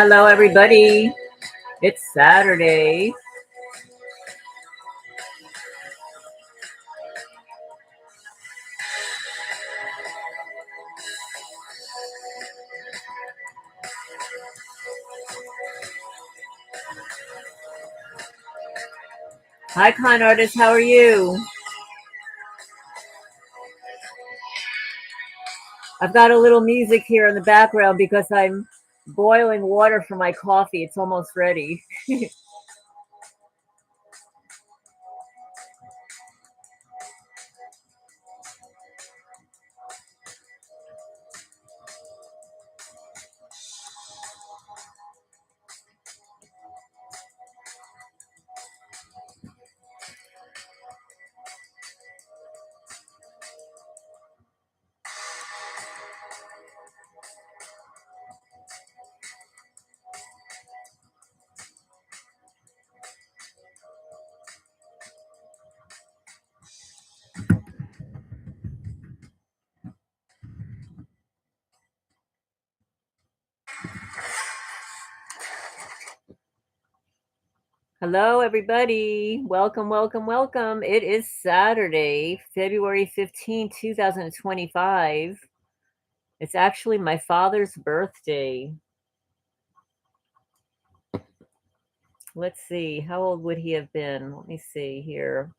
Hello, everybody. It's Saturday. Hi, con artist. How are you? I've got a little music here in the background because I'm boiling water for my coffee. It's almost ready. Hello, everybody. Welcome, welcome, welcome. It is Saturday, February 15, 2025. It's actually my father's birthday. Let's see. How old would he have been? Let me see here.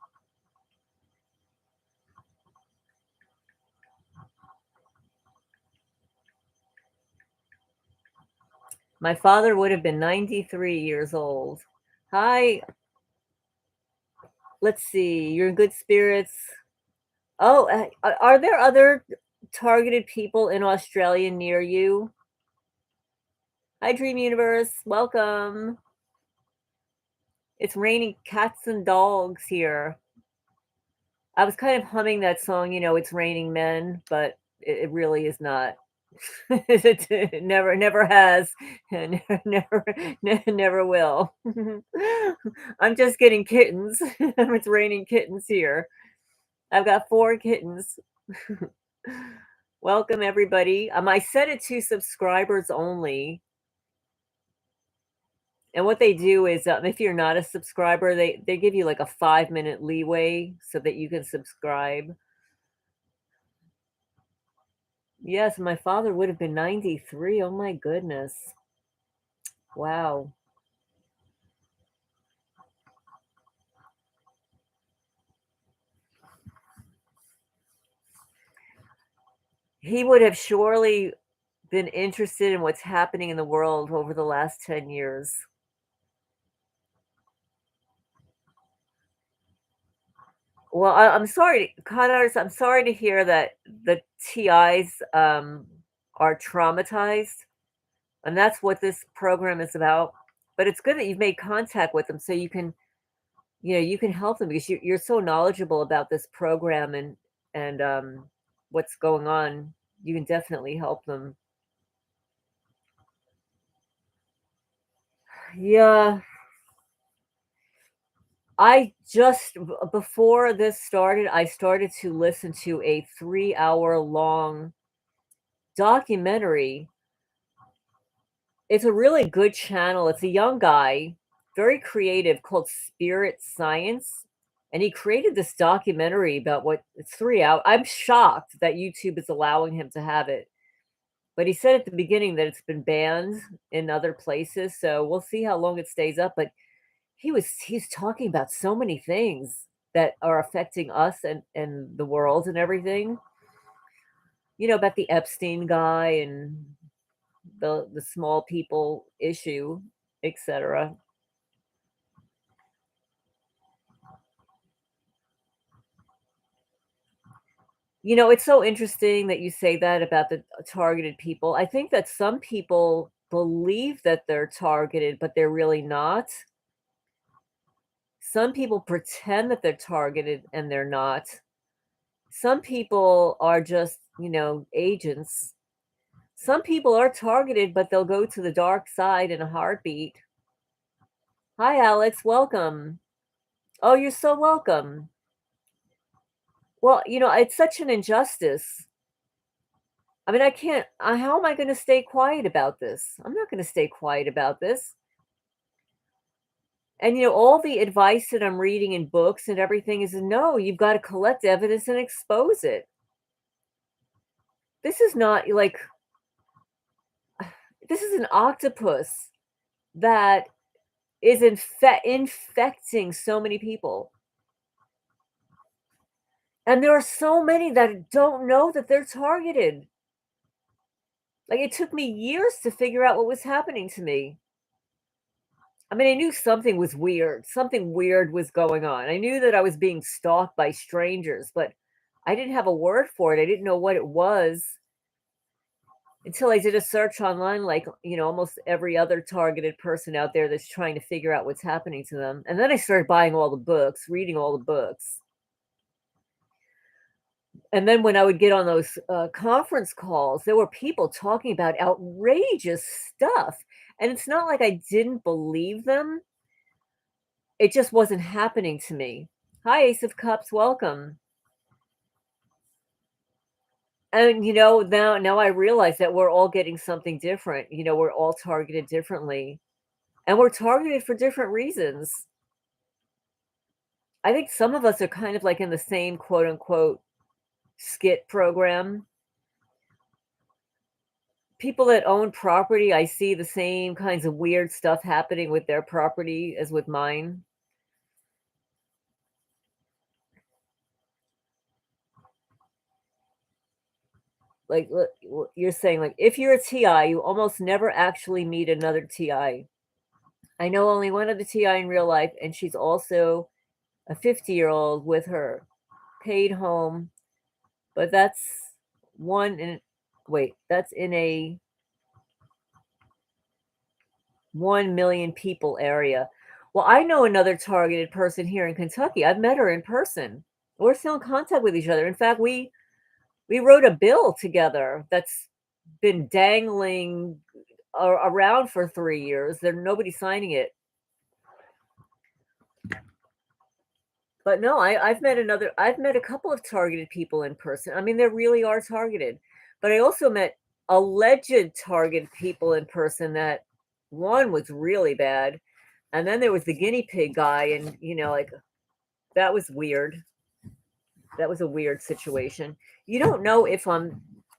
My father would have been 93 years old. Hi. Let's see. You're in good spirits. Oh, are there other targeted people in Australia near you? Hi, Dream Universe. Welcome. It's raining cats and dogs here. I was kind of humming that song, It's Raining Men, but it really is not. It never has, and never will. I'm just getting kittens. It's raining kittens here. I've got 4 kittens. Welcome, everybody. I set it to subscribers only. And what they do is, if you're not a subscriber, they give you like a 5-minute leeway so that you can subscribe. Yes, my father would have been 93. Oh my goodness. Wow. He would have surely been interested in what's happening in the world over the last 10 years. Well, I'm sorry, Connors, I'm sorry to hear that the TIs are traumatized, and that's what this program is about. But it's good that you've made contact with them so you can help them because you're so knowledgeable about this program and what's going on. You can definitely help them. Yeah, before this started, I started to listen to a 3-hour long documentary. It's a really good channel. It's a young guy, very creative, called Spirit Science. And he created this documentary about it's 3 hours. I'm shocked that YouTube is allowing him to have it. But he said at the beginning that it's been banned in other places. So we'll see how long it stays up. But he's talking about so many things that are affecting us and the world and everything. About the Epstein guy and the small people issue, etc. It's so interesting that you say that about the targeted people. I think that some people believe that they're targeted, but they're really not. Some people pretend that they're targeted and they're not. Some people are just, agents. Some people are targeted, but they'll go to the dark side in a heartbeat. Hi, Alex. Welcome. Oh, you're so welcome. Well, it's such an injustice. I mean, I can't how am I gonna stay quiet about this? I'm not gonna stay quiet about this. And, all the advice that I'm reading in books and everything is, "No, you've gotta collect evidence and expose it." This is not like this is an octopus that is infecting so many people. And there are so many that don't know that they're targeted. Like, it took me years to figure out what was happening to me. I mean, I knew something was weird. Something weird was going on. I knew that I was being stalked by strangers, but I didn't have a word for it. I didn't know what it was until I did a search online, like, almost every other targeted person out there that's trying to figure out what's happening to them. And then I started buying all the books, reading all the books. And then when I would get on those conference calls, there were people talking about outrageous stuff. And it's not like I didn't believe them. It just wasn't happening to me. Hi, Ace of Cups, welcome. And now I realize that we're all getting something different. We're all targeted differently. And we're targeted for different reasons. I think some of us are kind of like in the same quote unquote skit program. People that own property, I see the same kinds of weird stuff happening with their property as with mine. Like, you're saying, like, if you're a TI, you almost never actually meet another TI. I know only one other TI in real life, and she's also a 50-year-old with her paid home, but that's one in, wait, that's in a 1 million people area. Well, I know another targeted person here in Kentucky. I've met her in person. We're still in contact with each other. In fact, we wrote a bill together that's been dangling around for 3 years. There nobody signing it. But no, I've met a couple of targeted people in person. I mean, they really are targeted. But I also met alleged targeted people in person that one was really bad. And then there was the guinea pig guy, and like, that was weird. That was a weird situation. You don't know if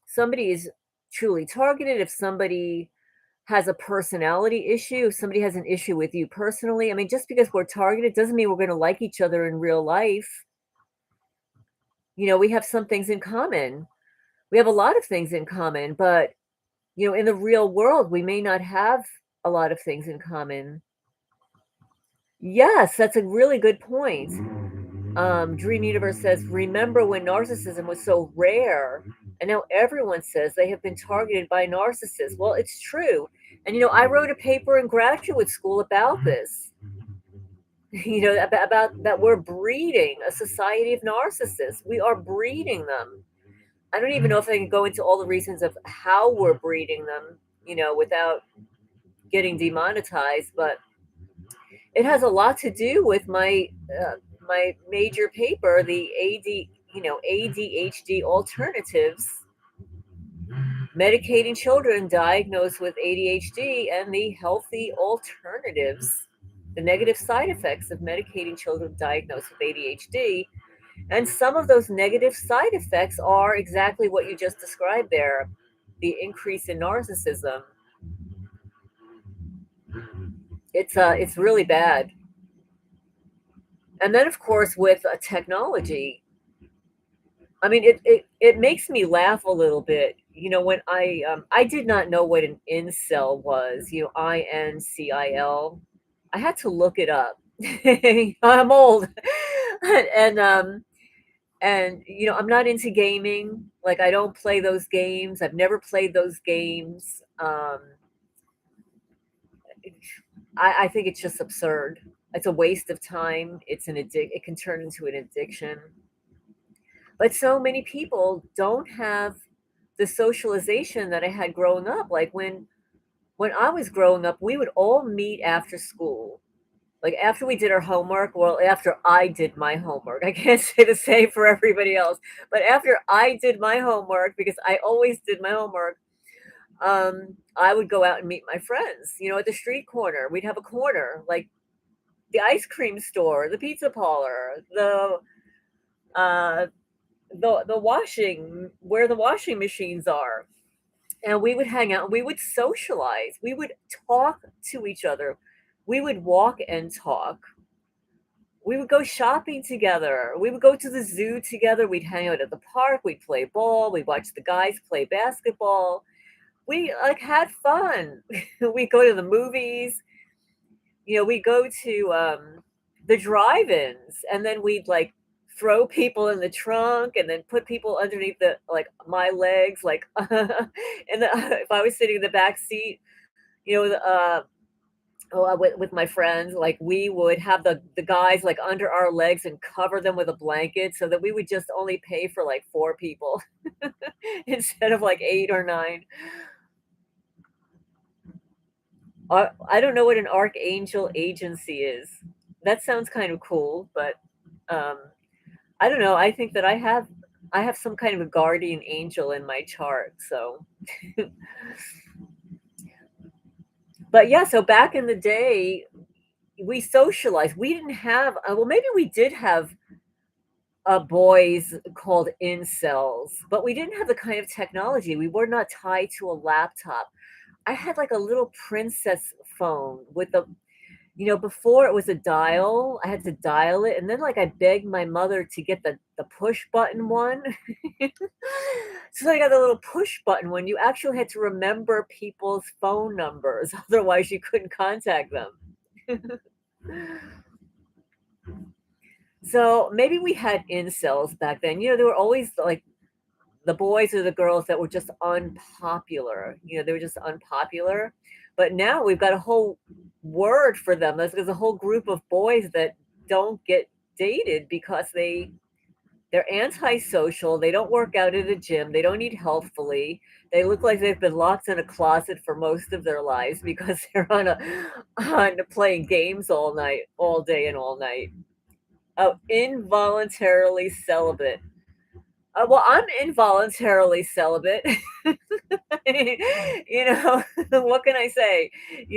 somebody is truly targeted, if somebody has a personality issue, if somebody has an issue with you personally. I mean, just because we're targeted doesn't mean we're going to like each other in real life. We have some things in common. We have a lot of things in common, but in the real world, we may not have a lot of things in common. Yes, that's a really good point. Dream Universe says, remember when narcissism was so rare, and now everyone says they have been targeted by narcissists. Well, it's true. And I wrote a paper in graduate school about this. About that we're breeding a society of narcissists. We are breeding them. I don't even know if I can go into all the reasons of how we're breeding them, without getting demonetized, but it has a lot to do with my major paper, the ADHD alternatives, medicating children diagnosed with ADHD, and the healthy alternatives, the negative side effects of medicating children diagnosed with ADHD. And some of those negative side effects are exactly what you just described there, the increase in narcissism. It's really bad. And then, of course, with technology, I mean, it makes me laugh a little bit. When I did not know what an incel was. INCIL. I had to look it up. I'm old, and I'm not into gaming. Like, I don't play those games. I've never played those games. I think it's just absurd. It's a waste of time. It can turn into an addiction. But so many people don't have the socialization that I had growing up. Like, when I was growing up, we would all meet after school. Like after we did our homework, well, after I did my homework, I can't say the same for everybody else, but after I did my homework, because I always did my homework, I would go out and meet my friends, at the street corner. We'd have a corner, like the ice cream store, the pizza parlor, uh, the washing where the washing machines are, and we would hang out. We would socialize. We would talk to each other. We would walk and talk. We would go shopping together. We would go to the zoo together. We'd hang out at the park. We'd play ball. We'd watch the guys play basketball. We like had fun. We go to the movies. We go to the drive-ins, and then we'd like throw people in the trunk and then put people underneath the like my legs, like and if I was sitting in the back seat, the, with my friends, like we would have the guys like under our legs and cover them with a blanket so that we would just only pay for like four people instead of like eight or nine. I don't know what an archangel agency is. That sounds kind of cool, but um, I don't know. I think that I have some kind of a guardian angel in my chart. So, but yeah. So back in the day, we socialized. We didn't have. Well, maybe we did have boys called incels, but we didn't have the kind of technology. We were not tied to a laptop. I had like a little princess phone with before it was a dial, I had to dial it, and then, like, I begged my mother to get the push button one. So I got the little push button one. You actually had to remember people's phone numbers, otherwise you couldn't contact them. So, maybe we had incels back then. There were always, like, the boys or the girls that were just unpopular. They were just unpopular. But now we've got a whole word for them. There's a whole group of boys that don't get dated because they're antisocial. They don't work out at a gym. They don't eat healthfully. They look like they've been locked in a closet for most of their lives because they're on playing games all night, all day, and all night. Oh, involuntarily celibate. Well, I'm involuntarily celibate. What can I say?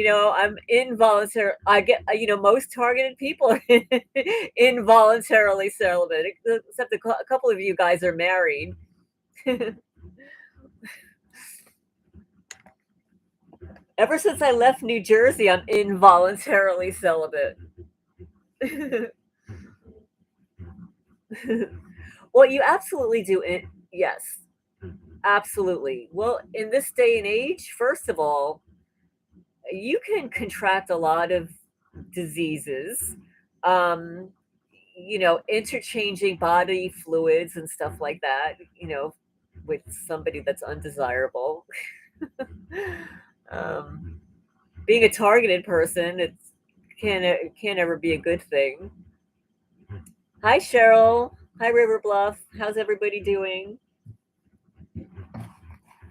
I'm involuntary. I get, most targeted people are involuntarily celibate, except a couple of you guys are married. Ever since I left New Jersey, I'm involuntarily celibate. Well, you absolutely do it. Yes, absolutely. Well, in this day and age, first of all, you can contract a lot of diseases, um, interchanging body fluids and stuff like that, with somebody that's undesirable. um, Being a targeted person, it can't ever be a good thing. Hi, Cheryl. Hi, River Bluff. How's everybody doing?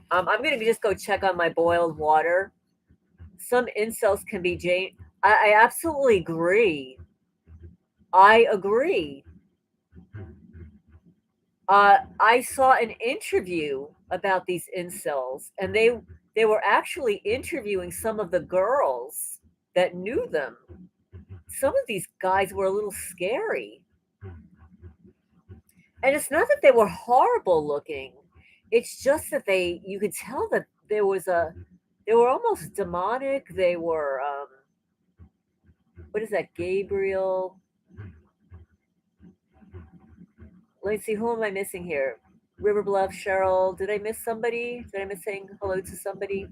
I'm gonna just go check on my boiled water. Some incels can be Jane. I absolutely agree. I agree. I saw an interview about these incels, and they were actually interviewing some of the girls that knew them. Some of these guys were a little scary, and it's not that they were horrible looking. It's just that you could tell that they were almost demonic. They were what is that, Gabriel? Let me see, who am I missing here? River Bluff, Cheryl. Did I miss somebody? Did I miss saying hello to somebody?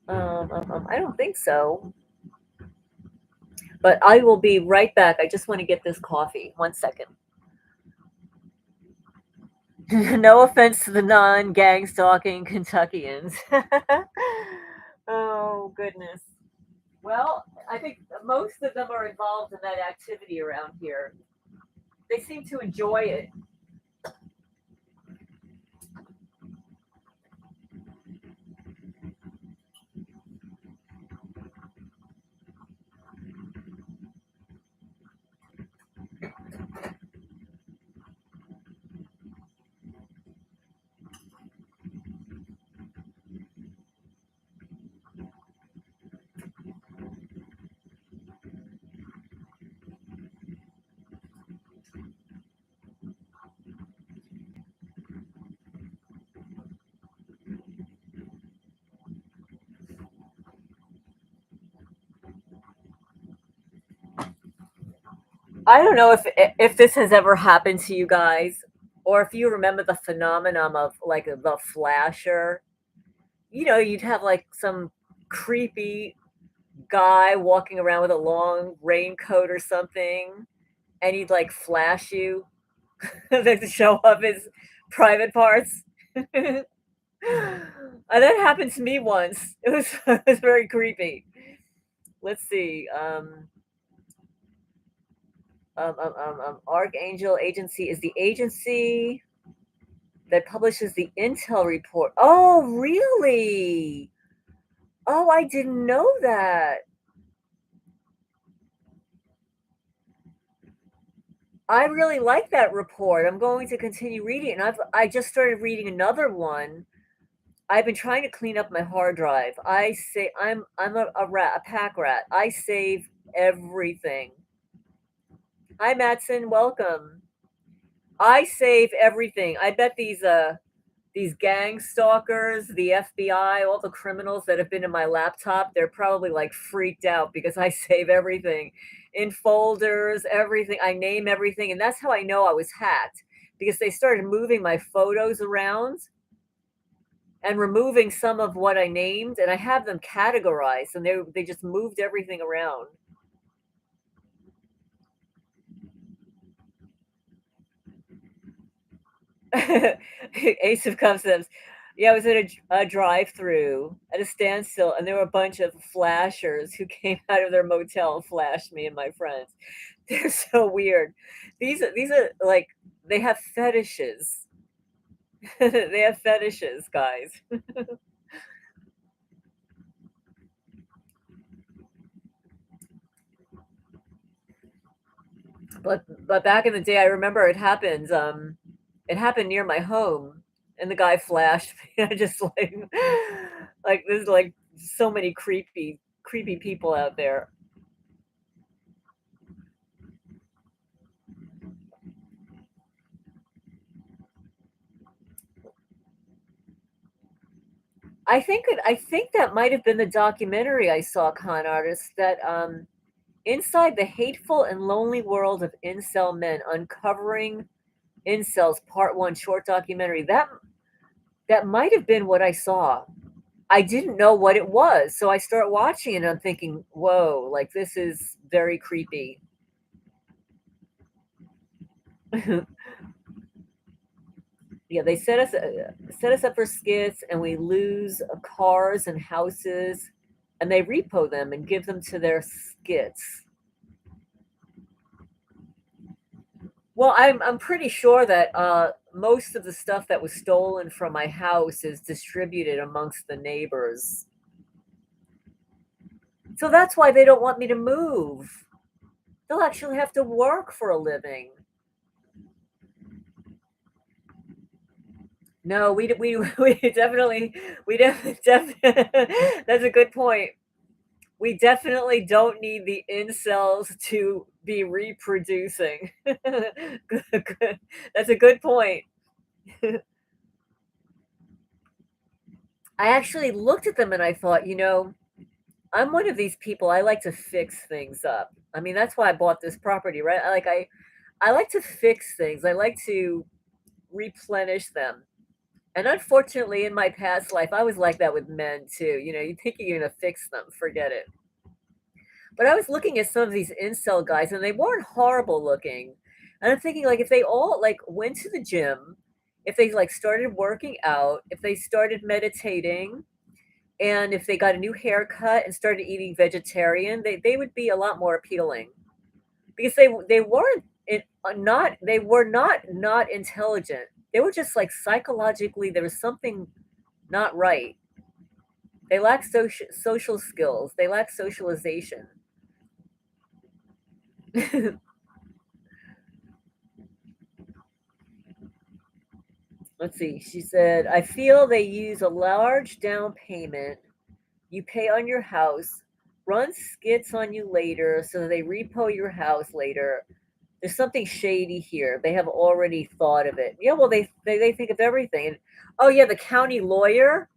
I don't think so. But I will be right back. I just want to get this coffee. 1 second. No offense to the non-gang stalking Kentuckians. Oh goodness. Well, I think most of them are involved in that activity around here. They seem to enjoy it. I don't know if this has ever happened to you guys, or if you remember the phenomenon of like the flasher. You know, you'd have like some creepy guy walking around with a long raincoat or something, and he'd like flash you like to show off his private parts. And that happened to me once. It was it was very creepy. Let's see. Archangel Agency is the agency that publishes the intel report. Oh, really? Oh, I didn't know that. I really like that report. I'm going to continue reading, and I just started reading another one. I've been trying to clean up my hard drive. I'm a rat, a pack rat. I save everything. Hi, Matson. Welcome. I save everything. I bet these gang stalkers, the FBI, all the criminals that have been in my laptop, they're probably like freaked out because I save everything in folders, everything. I name everything. And that's how I know I was hacked because they started moving my photos around and removing some of what I named. And I have them categorized and they just moved everything around. Ace of Cups says, yeah, I was at a drive-through at a standstill, and there were a bunch of flashers who came out of their motel and flashed me and my friends. They're so weird. These are like they have fetishes. They have fetishes, guys. But back in the day, I remember it happened near my home, and the guy flashed me. I just like there's like so many creepy people out there. I think that might have been the documentary I saw, Con Artist, that inside the hateful and lonely world of incel men, uncovering incels, part one, short documentary. That might have been what I saw. I didn't know what it was, so I start watching it and I'm thinking, whoa, like this is very creepy. Yeah, they set us up for skits, and we lose cars and houses, and they repo them and give them to their skits. Well, I'm pretty sure that most of the stuff that was stolen from my house is distributed amongst the neighbors. So that's why they don't want me to move. They'll actually have to work for a living. No, we definitely that's a good point. We definitely don't need the incels to be reproducing. That's a good point. I actually looked at them and I thought, you know, I'm one of these people. I like to fix things up. I mean, that's why I bought this property, right? I like to fix things. I like to replenish them. And unfortunately, in my past life, I was like that with men too. You know, you think you're gonna fix them, forget it. But I was looking at some of these incel guys, and they weren't horrible looking. And I'm thinking, like, if they all like went to the gym, if they like started working out, if they started meditating, and if they got a new haircut and started eating vegetarian, they would be a lot more appealing because they weren't not they were not intelligent. They were just like psychologically there was something not right. They lack social skills. They lack socialization. Let's see. She said, I feel they use a large down payment you pay on your house, run skits on you later, so they repo your house later. There's something shady here. They have already thought of it. Yeah, well, they think of everything. And oh yeah, the county lawyer.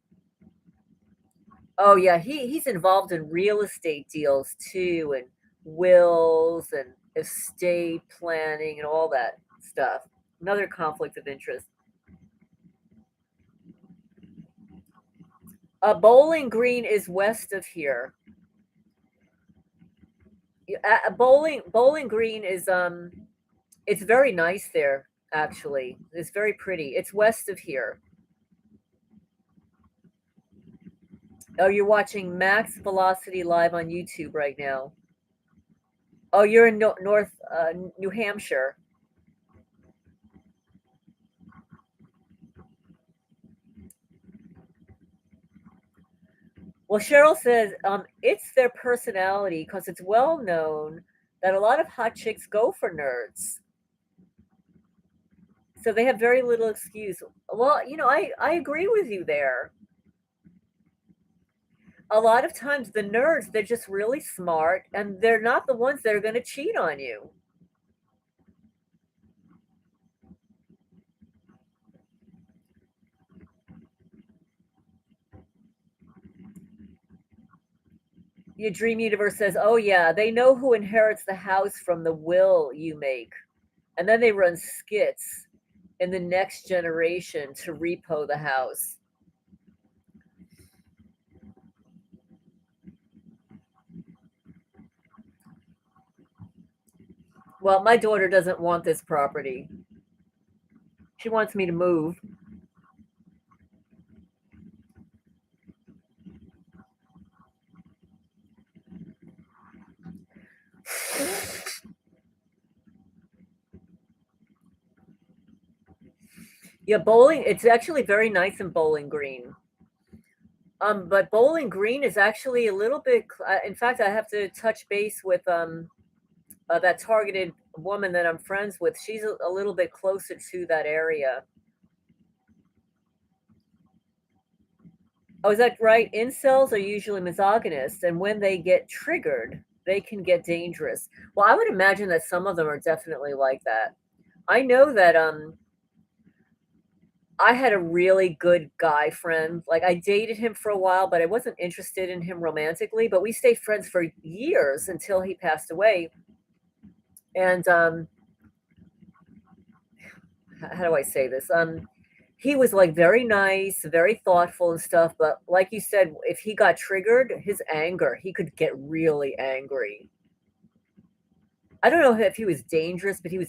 Oh yeah, he's involved in real estate deals too, and wills, and estate planning and all that stuff. Another conflict of interest. Bowling Green is west of here. Bowling Green is it's very nice there actually. It's very pretty. It's west of here. Oh, you're watching Max Velocity live on YouTube right now. Oh, you're in North New Hampshire. Well, Cheryl says it's their personality because it's well known that a lot of hot chicks go for nerds. So they have very little excuse. Well, I agree with you there. A lot of times the nerds, they're just really smart and they're not the ones that are going to cheat on you. Your dream universe says, oh, yeah, they know who inherits the house from the will you make. And then they run skits in the next generation to repo the house. Well, my daughter doesn't want this property. She wants me to move. Yeah, it's actually very nice in Bowling Green. But Bowling Green is actually a little bit. In fact, I have to touch base with that targeted woman that I'm friends with. She's a little bit closer to that area. Oh, is that right? Incels are usually misogynists, and when they get triggered, they can get dangerous. Well, I would imagine that some of them are definitely like that. I know that I had a really good guy friend. Like I dated him for a while, but I wasn't interested in him romantically. But we stayed friends for years until he passed away. And how do I say this? He was like very nice, very thoughtful and stuff. But like you said, if he got triggered, his anger, he could get really angry. I don't know if he was dangerous, but he would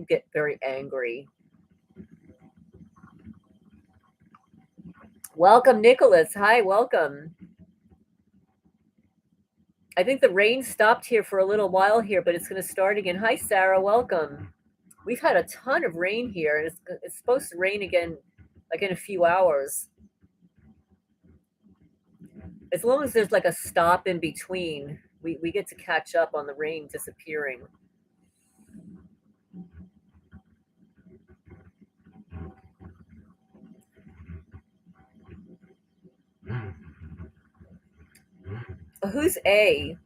get very angry. Welcome, Nicholas. Hi, welcome. I think the rain stopped here for a little while here, but it's going to start again. Hi, Sarah. Welcome. We've had a ton of rain here, and it's supposed to rain again, like in a few hours. As long as there's like a stop in between, we get to catch up on the rain disappearing. Who's A?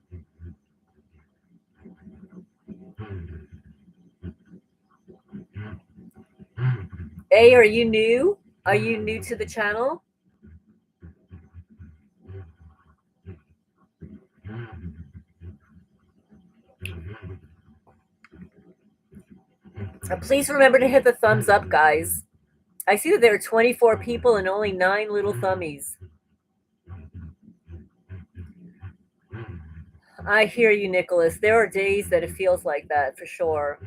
A, are you new? Are you new to the channel? Please remember to hit the thumbs up, guys. I see that there are 24 people and only 9 little thummies. I hear you, Nicholas. There are days that it feels like that for sure.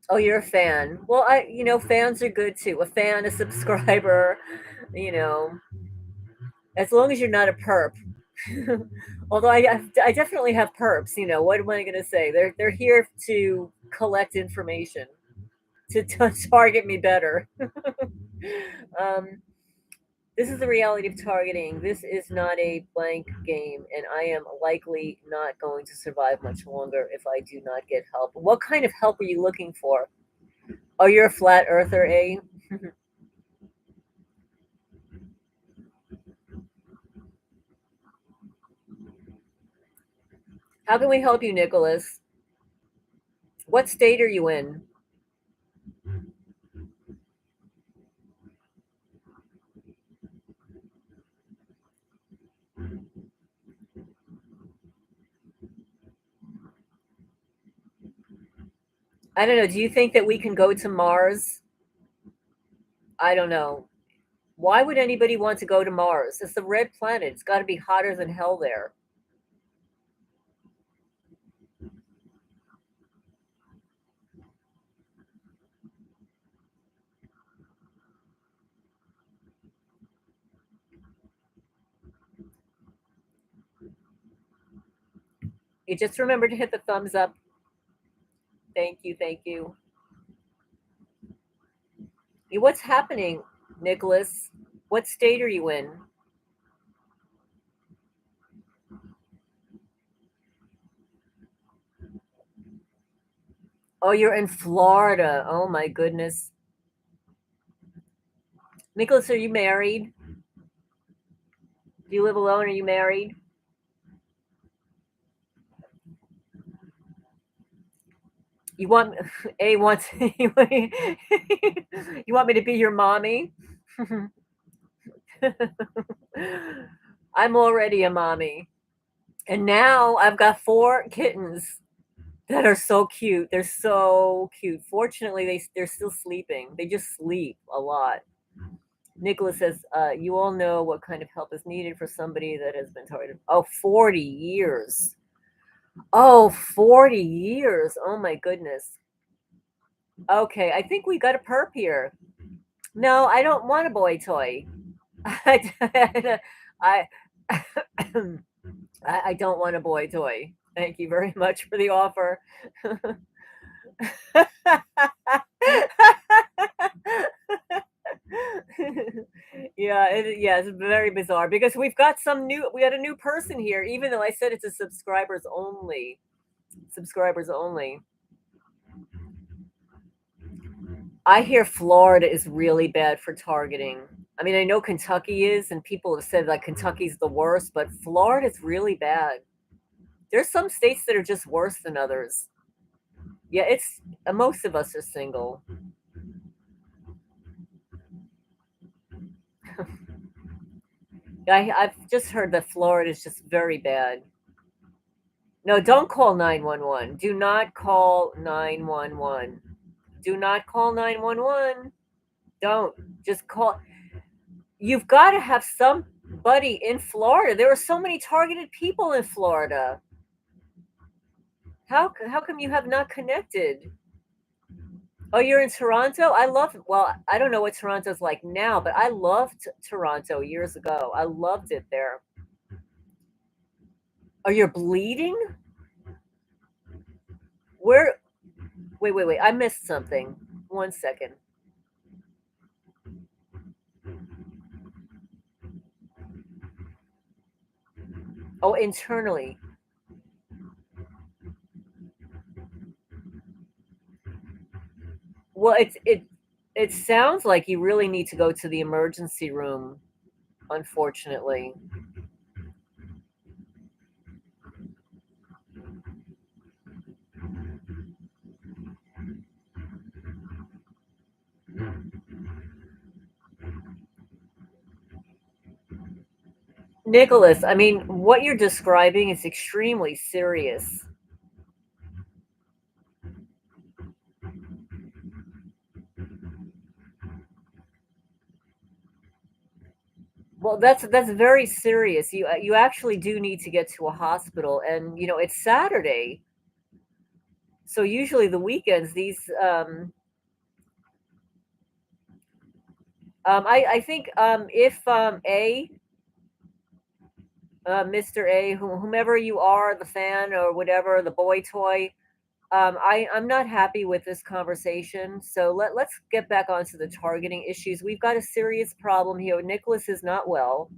Oh, you're a fan. Well, fans are good too. A fan, a subscriber, you know, as long as you're not a perp. Although I definitely have perps. What am I going to say? They're here to collect information to target me better. um, this is the reality of targeting. This is not a blank game, and I am likely not going to survive much longer if I do not get help. What kind of help are you looking for? Oh, you're a flat earther, eh? How can we help you, Nicholas? What state are you in? I don't know. Do you think that we can go to Mars? I don't know. Why would anybody want to go to Mars? It's the red planet. It's got to be hotter than hell there. You just remember to hit the thumbs up. Thank you. Thank you. What's happening, Nicholas? What state are you in? Oh, you're in Florida. Oh my goodness. Nicholas, are you married? Do you live alone? Are you married? You want A wants you want me to be your mommy? I'm already a mommy. And now I've got 4 kittens that are so cute. They're so cute. Fortunately, they're still sleeping. They just sleep a lot. Nicholas says, you all know what kind of help is needed for somebody that has been targeted. Oh, 40 years. Oh, 40 years. Oh my goodness. Okay, I think we got a perp here. No, I don't want a boy toy. I, I, I don't want a boy toy. Thank you very much for the offer. Yeah, it's very bizarre because we had a new person here, even though I said it's a subscribers only. Subscribers only. I hear Florida is really bad for targeting. I mean, I know Kentucky is, and people have said like Kentucky's the worst, but Florida's really bad. There's some states that are just worse than others. Yeah, it's most of us are single. I've just heard that Florida is just very bad. No, don't call 911. Do not call 911. Do not call 911. Don't. Just call. You've got to have somebody in Florida. There are so many targeted people in Florida. How come you have not connected? Oh, you're in Toronto? Well, I don't know what Toronto's like now, but I loved Toronto years ago. I loved it there. Oh, you're bleeding? Where? Wait. I missed something. 1 second. Oh, internally. Well, it sounds like you really need to go to the emergency room, unfortunately. Nicholas, I mean, what you're describing is extremely serious. Well, that's very serious. You actually do need to get to a hospital, and it's Saturday, so usually the weekends these I think if A Mr. A, whomever you are, the fan or whatever, the boy toy, I'm not happy with this conversation. So let's get back onto the targeting issues. We've got a serious problem here. Nicholas is not well.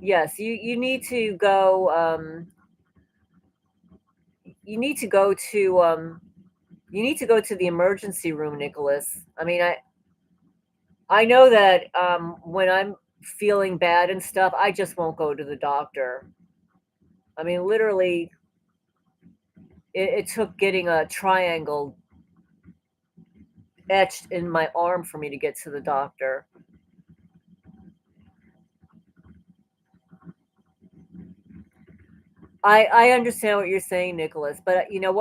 Yes, you need to go. You need to go to. You need to go to the emergency room, Nicholas. I mean, I know that when I'm feeling bad and stuff, I just won't go to the doctor. I mean, literally, it took getting a triangle etched in my arm for me to get to the doctor. I understand what you're saying, Nicholas, but, you know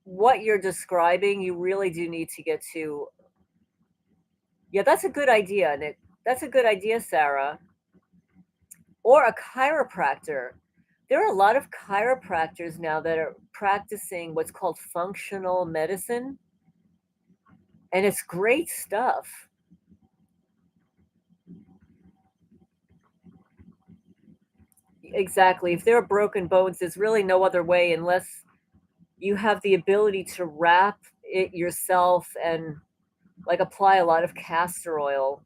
what you're describing, you really do need to get to. Yeah, that's a good idea, Nick. That's a good idea, Sarah. Or a chiropractor. There are a lot of chiropractors now that are practicing what's called functional medicine, and it's great stuff. Exactly. If there are broken bones, there's really no other way unless you have the ability to wrap it yourself and like apply a lot of castor oil.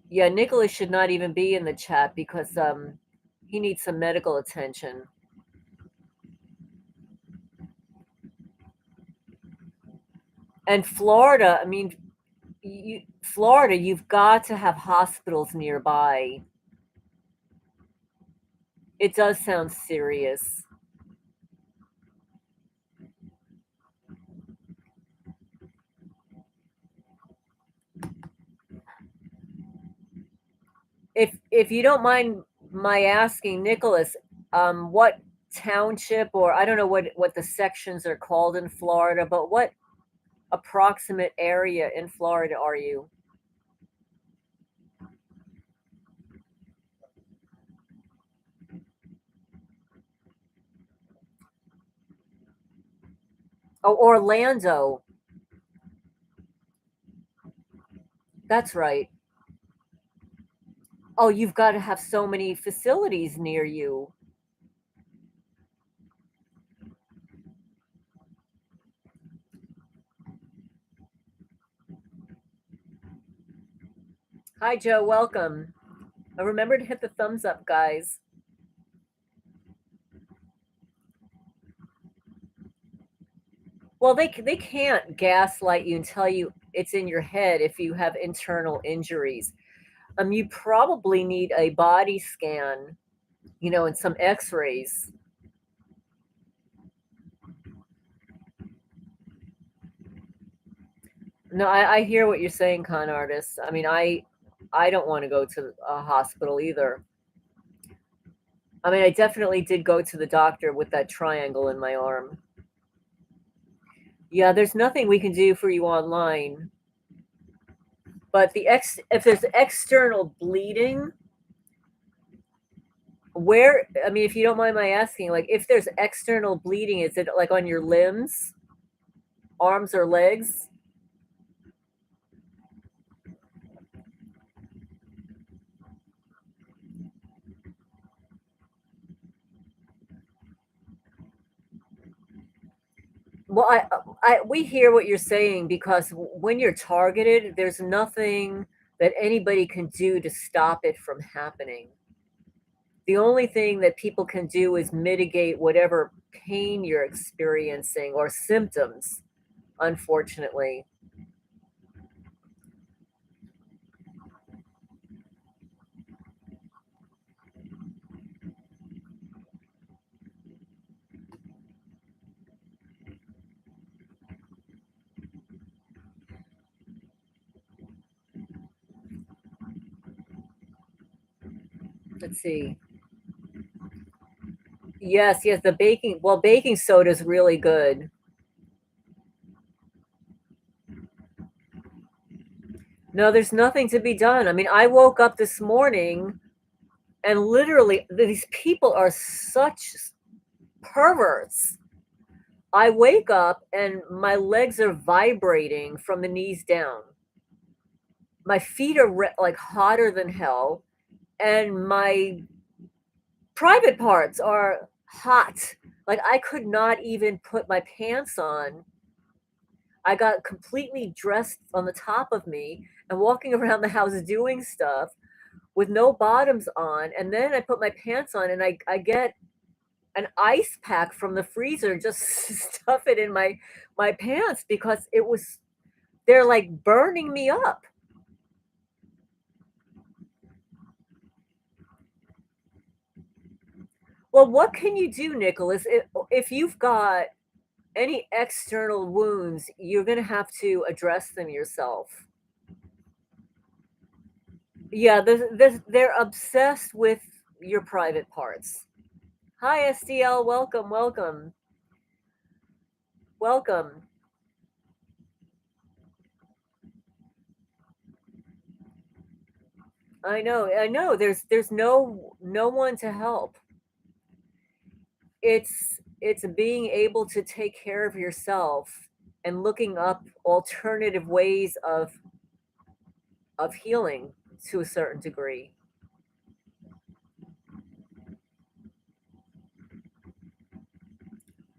Yeah, Nicholas should not even be in the chat because he needs some medical attention. And Florida, I mean, Florida, you've got to have hospitals nearby. It does sound serious. If you don't mind my asking, Nicholas, what township, or I don't know what the sections are called in Florida, but what approximate area in Florida are you? Oh, Orlando. That's right. Oh, you've got to have so many facilities near you. Hi, Joe. Welcome. Remember to hit the thumbs up, guys. Well, they can't gaslight you and tell you it's in your head if you have internal injuries. You probably need a body scan, and some X-rays. No, I hear what you're saying, con artist. I mean, I don't want to go to a hospital either. I mean, I definitely did go to the doctor with that triangle in my arm. Yeah, there's nothing we can do for you online. But if there's external bleeding, where, I mean, if you don't mind my asking, like if there's external bleeding, is it like on your limbs, arms or legs? Well, we hear what you're saying because when you're targeted, there's nothing that anybody can do to stop it from happening. The only thing that people can do is mitigate whatever pain you're experiencing or symptoms, unfortunately. Let's see. Yes, yes, the baking, well, baking soda is really good. No, there's nothing to be done. I mean, I woke up this morning and literally these people are such perverts. I wake up and my legs are vibrating from the knees down. My feet are like hotter than hell, and my private parts are hot. Like I could not even put my pants on. I got completely dressed on the top of me and walking around the house doing stuff with no bottoms on. And then I put my pants on and I get an ice pack from the freezer, just stuff it in my pants because they're like burning me up. Well, what can you do, Nicholas? If you've got any external wounds, you're going to have to address them yourself. Yeah, they're obsessed with your private parts. Hi, SDL. Welcome, welcome, welcome. I know, I know. There's no one to help. It's being able to take care of yourself and looking up alternative ways of healing to a certain degree.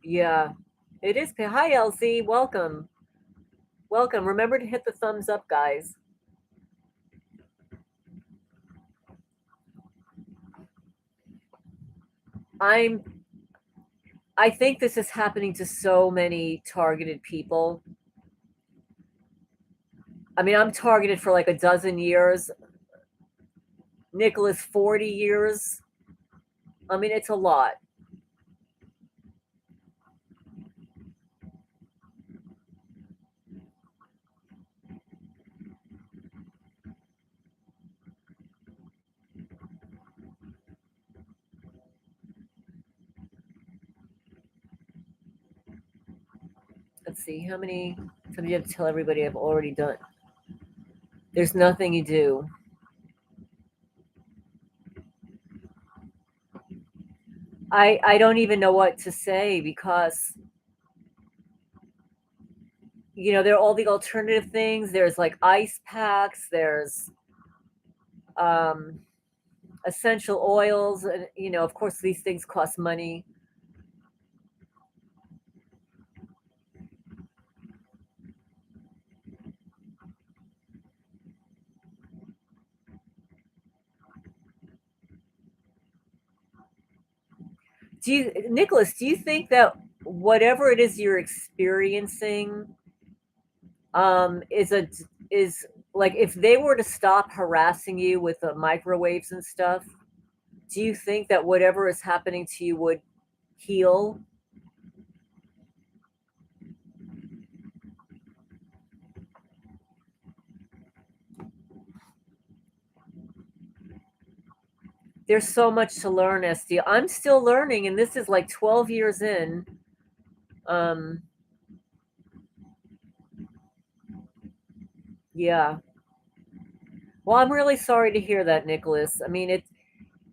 Yeah, it is. Hi, Elsie. Welcome, welcome. Remember to hit the thumbs up, guys. I'm I think this is happening to so many targeted people. I mean, I'm targeted for like a dozen years. Nicholas, 40 years. I mean, it's a lot. Let's see, how many times do you have to tell everybody I've already done? There's nothing you do. I don't even know what to say because there are all the alternative things. There's like ice packs, there's um essential oils, and of course these things cost money. Nicholas, do you think that whatever it is you're experiencing is like if they were to stop harassing you with the microwaves and stuff, do you think that whatever is happening to you would heal? There's so much to learn, SD. I'm still learning, and this is like 12 years in. Um, yeah. Well, I'm really sorry to hear that, Nicholas. I mean,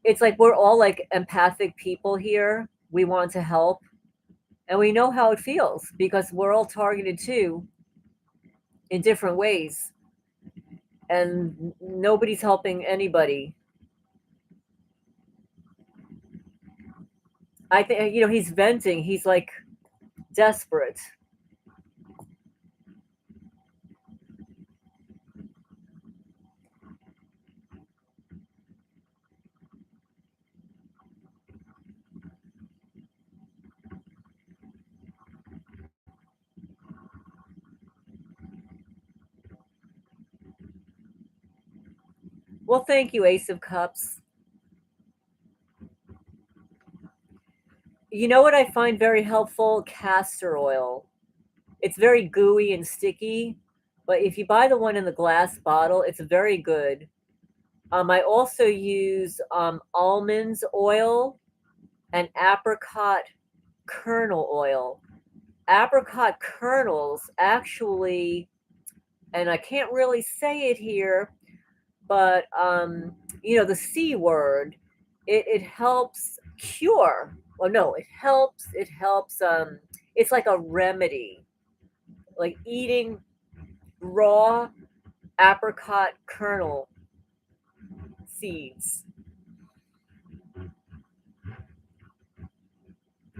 it's like we're all like empathic people here. We want to help, and we know how it feels because we're all targeted too in different ways, and nobody's helping anybody. I think he's venting. He's like desperate. Well, thank you, Ace of Cups. You know what I find very helpful? Castor oil. It's very gooey and sticky, but if you buy the one in the glass bottle, it's very good. I also use almonds oil and apricot kernel oil. Apricot kernels actually, and I can't really say it here, but the C word, it helps cure. Well, no, it helps. It's like a remedy, like eating raw apricot kernel seeds.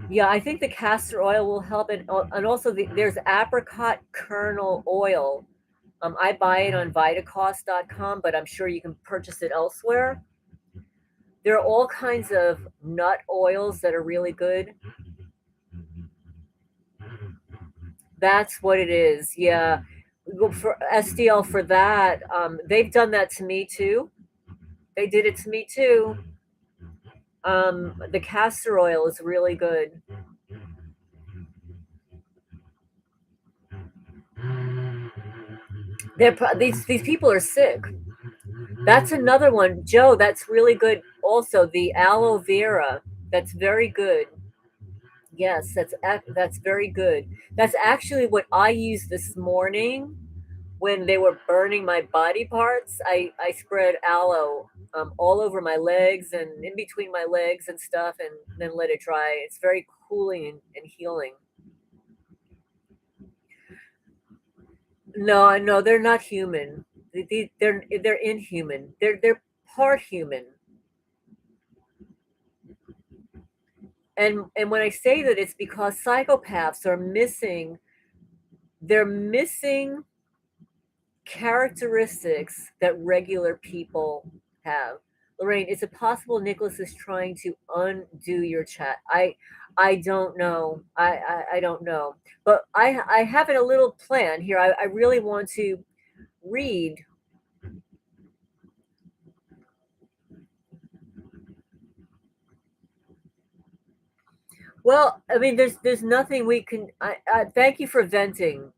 Yeah, I think the castor oil will help, and also there's apricot kernel oil. I buy it on Vitacost.com, but I'm sure you can purchase it elsewhere. There are all kinds of nut oils that are really good. That's what it is. Yeah. Well, for SDL for that, they've done that to me too. They did it to me too. The castor oil is really good. These people are sick. That's another one, Joe. That's really good. Also, the aloe vera. That's very good. Yes, that's very good. That's actually what I used this morning when they were burning my body parts. I spread aloe all over my legs and in between my legs and stuff, and then let it dry. It's very cooling and healing. No, no, they're not human. They're inhuman. They're part human. And when I say that, it's because psychopaths are missing. They're missing characteristics that regular people have. Lorraine, is it possible Nicholas is trying to undo your chat? I don't know. I don't know. But I have a little plan here. I really want to read. Well, I mean, there's nothing we can. I thank you for venting,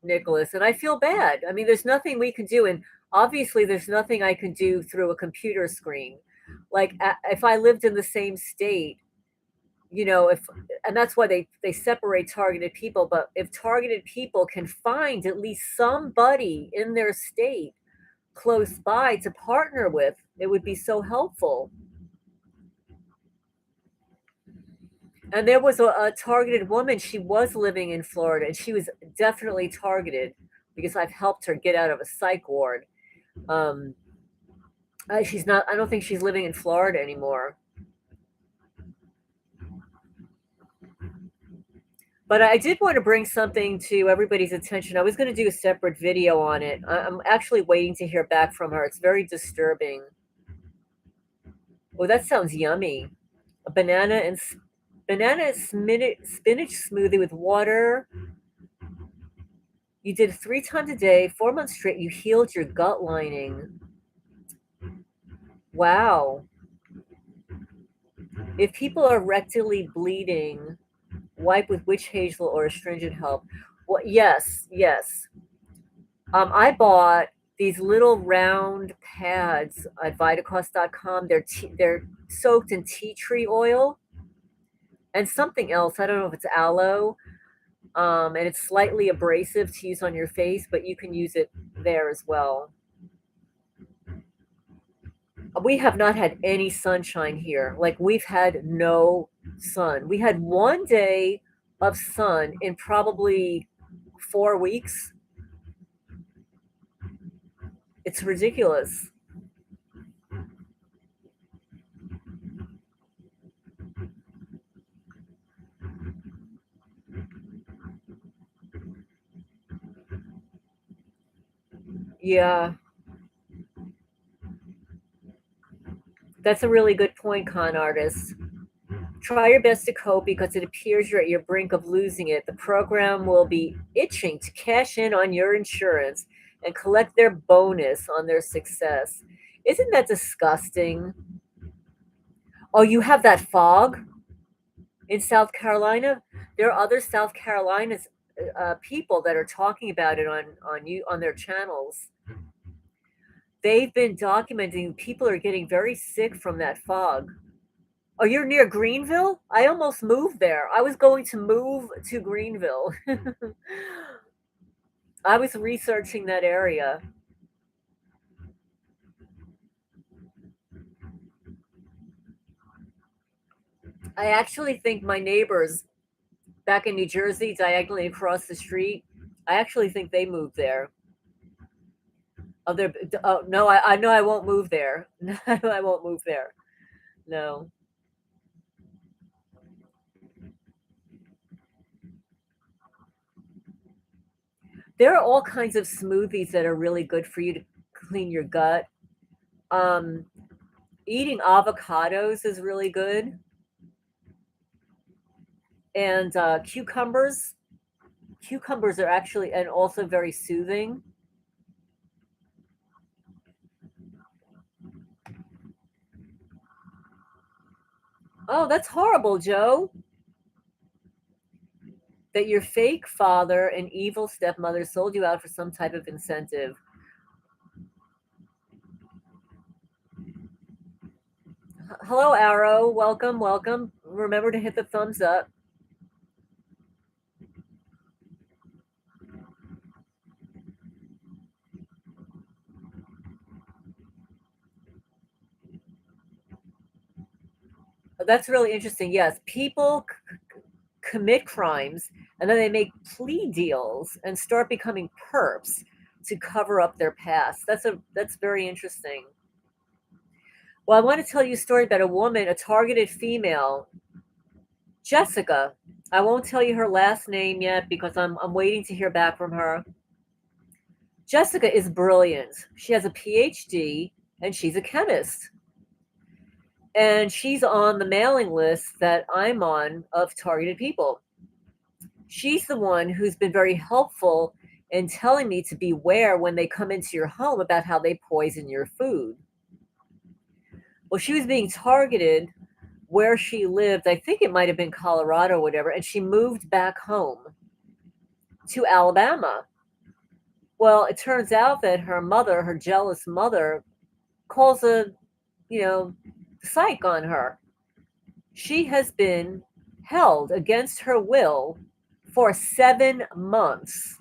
Nicholas, and I feel bad. I mean, there's nothing we can do, and obviously, there's nothing I can do through a computer screen. Like if I lived in the same state, if and that's why they separate targeted people. But if targeted people can find at least somebody in their state close by to partner with, it would be so helpful. And there was a targeted woman. She was living in Florida, and she was definitely targeted because I've helped her get out of a psych ward. Um, she's not. I don't think she's living in Florida anymore. But I did want to bring something to everybody's attention. I was going to do a separate video on it. I'm actually waiting to hear back from her. It's very disturbing. Oh, that sounds yummy. A banana and spinach smoothie with water. You did it 3 times a day, 4 months straight. You healed your gut lining. Wow. If people are rectally bleeding, wipe with witch hazel or astringent help. Well, yes, yes. I bought these little round pads at Vitacost.com. They're soaked in tea tree oil and something else. I don't know if it's aloe. And it's slightly abrasive to use on your face, but you can use it there as well. We have not had any sunshine here. Like we've had no sun. We had one day of sun in probably 4 weeks. It's ridiculous. Yeah, that's a really good point, con artist. Try your best to cope because it appears you're at your brink of losing it. The program will be itching to cash in on your insurance and collect their bonus on their success. Isn't that disgusting? Oh, you have that fog in South Carolina? There are other South Carolinas people that are talking about it on their channels. They've been documenting people are getting very sick from that fog. Oh, you're near Greenville? I almost moved there. I was going to move to Greenville. I was researching that area. I actually think my neighbors back in New Jersey, diagonally across the street, I actually think they moved there. Oh, no, I know I won't move there. No, I won't move there. No. There are all kinds of smoothies that are really good for you to clean your gut. Um, Eating avocados is really good. And cucumbers. Cucumbers are actually and also very soothing. Oh, that's horrible, Joe. That your fake father and evil stepmother sold you out for some type of incentive. Hello, Arrow. Welcome, welcome. Remember to hit the thumbs up. That's really interesting. Yes, people commit crimes and then they make plea deals and start becoming perps to cover up their past. That's very interesting. Well, I want to tell you a story about a woman, a targeted female, Jessica. I won't tell you her last name yet because I'm waiting to hear back from her. Jessica is brilliant. She has a PhD and she's a chemist. And she's on the mailing list that I'm on of targeted people. She's the one who's been very helpful in telling me to beware when they come into your home about how they poison your food. Well, she was being targeted where she lived. I think it might have been Colorado or whatever, and she moved back home to Alabama. Well, it turns out that her mother, her jealous mother, calls a, you know, psych on her. She has been held against her will for 7 months.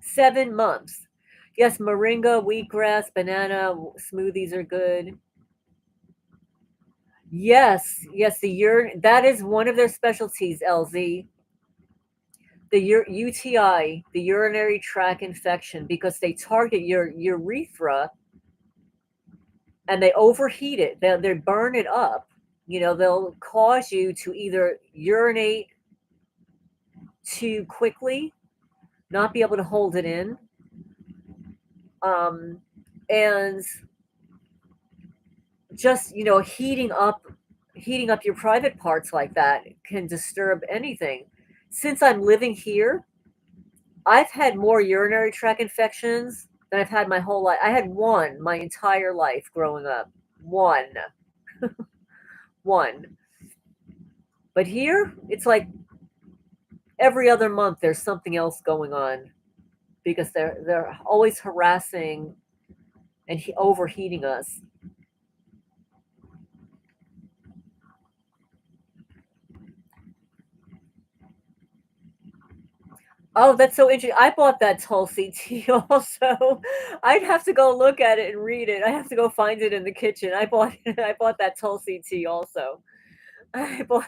7 months. Yes, moringa, wheatgrass, banana smoothies are good. Yes, yes, the urine, that is one of their specialties, LZ. The UTI, the urinary tract infection, because they target your urethra and they overheat it. They burn it up. They'll cause you to either urinate too quickly, not be able to hold it in, and just heating up your private parts like that can disturb anything. Since I'm living here, I've had more urinary tract infections than I've had my whole life. I had one my entire life growing up. One. But here, it's like every other month there's something else going on because they're always harassing and overheating us. Oh, that's so interesting. I bought that Tulsi tea also. I'd have to go look at it and read it. I have to go find it in the kitchen. I bought that Tulsi tea also. I bought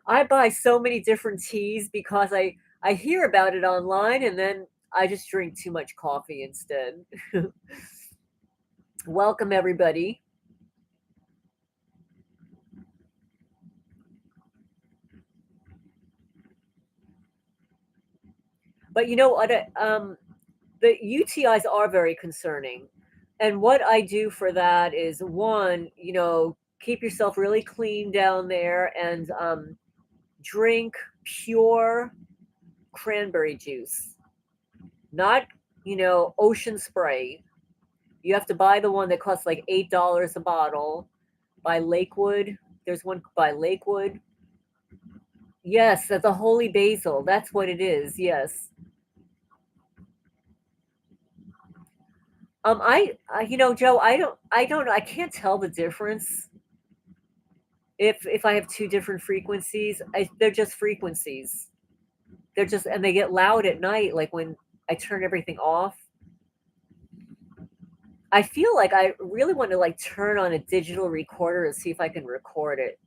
I buy so many different teas because I hear about it online and then I just drink too much coffee instead. Welcome everybody. But you know what? The UTIs are very concerning. And what I do for that is one, keep yourself really clean down there and drink pure cranberry juice, not, ocean spray. You have to buy the one that costs like $8 a bottle by Lakewood. There's one by Lakewood. Yes, that's a holy basil. That's what it is. Yes. Joe, I can't tell the difference if I have two different frequencies. They're just frequencies. And they get loud at night, like when I turn everything off. I feel like I really want to like turn on a digital recorder and see if I can record it.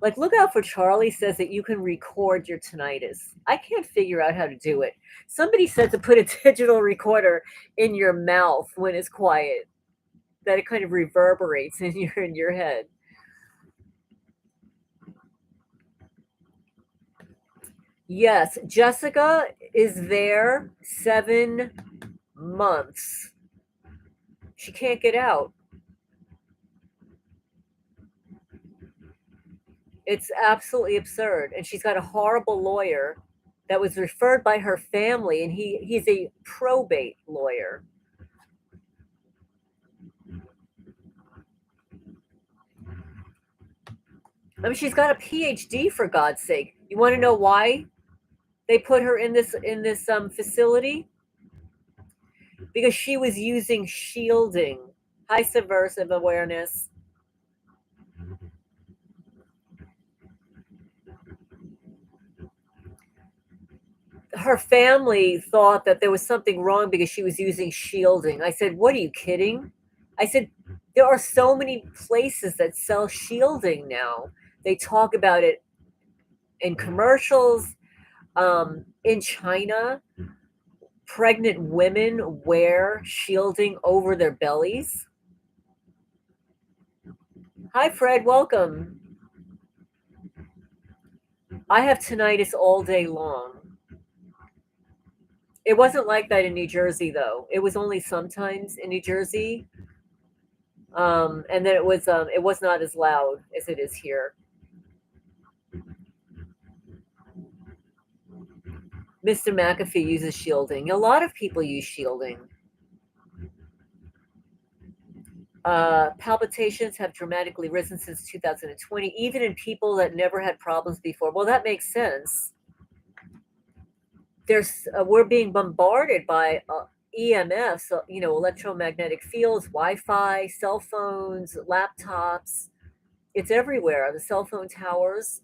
Like, look out for Charlie says that you can record your tinnitus. I can't figure out how to do it. Somebody said to put a digital recorder in your mouth when it's quiet, that it kind of reverberates in your head. Yes, Jessica is there 7 months. She can't get out. It's absolutely absurd. And she's got a horrible lawyer that was referred by her family, and he's a probate lawyer. I mean, she's got a PhD for God's sake. You want to know why they put her in this facility? Because she was using shielding. Hi, subversive awareness. Her family thought that there was something wrong because she was using shielding. I said, "What are you kidding?" I said, "There are so many places that sell shielding now. They talk about it in commercials. In China, pregnant women wear shielding over their bellies." Hi, Fred. Welcome. I have tinnitus all day long. It wasn't like that in New Jersey, though. It was only sometimes in New Jersey. And then it was not as loud as it is here. Mr. McAfee uses shielding. A lot of people use shielding. Palpitations have dramatically risen since 2020, even in people that never had problems before. Well, that makes sense. We're being bombarded by EMFs, electromagnetic fields, Wi-Fi, cell phones, laptops. It's everywhere. The cell phone towers.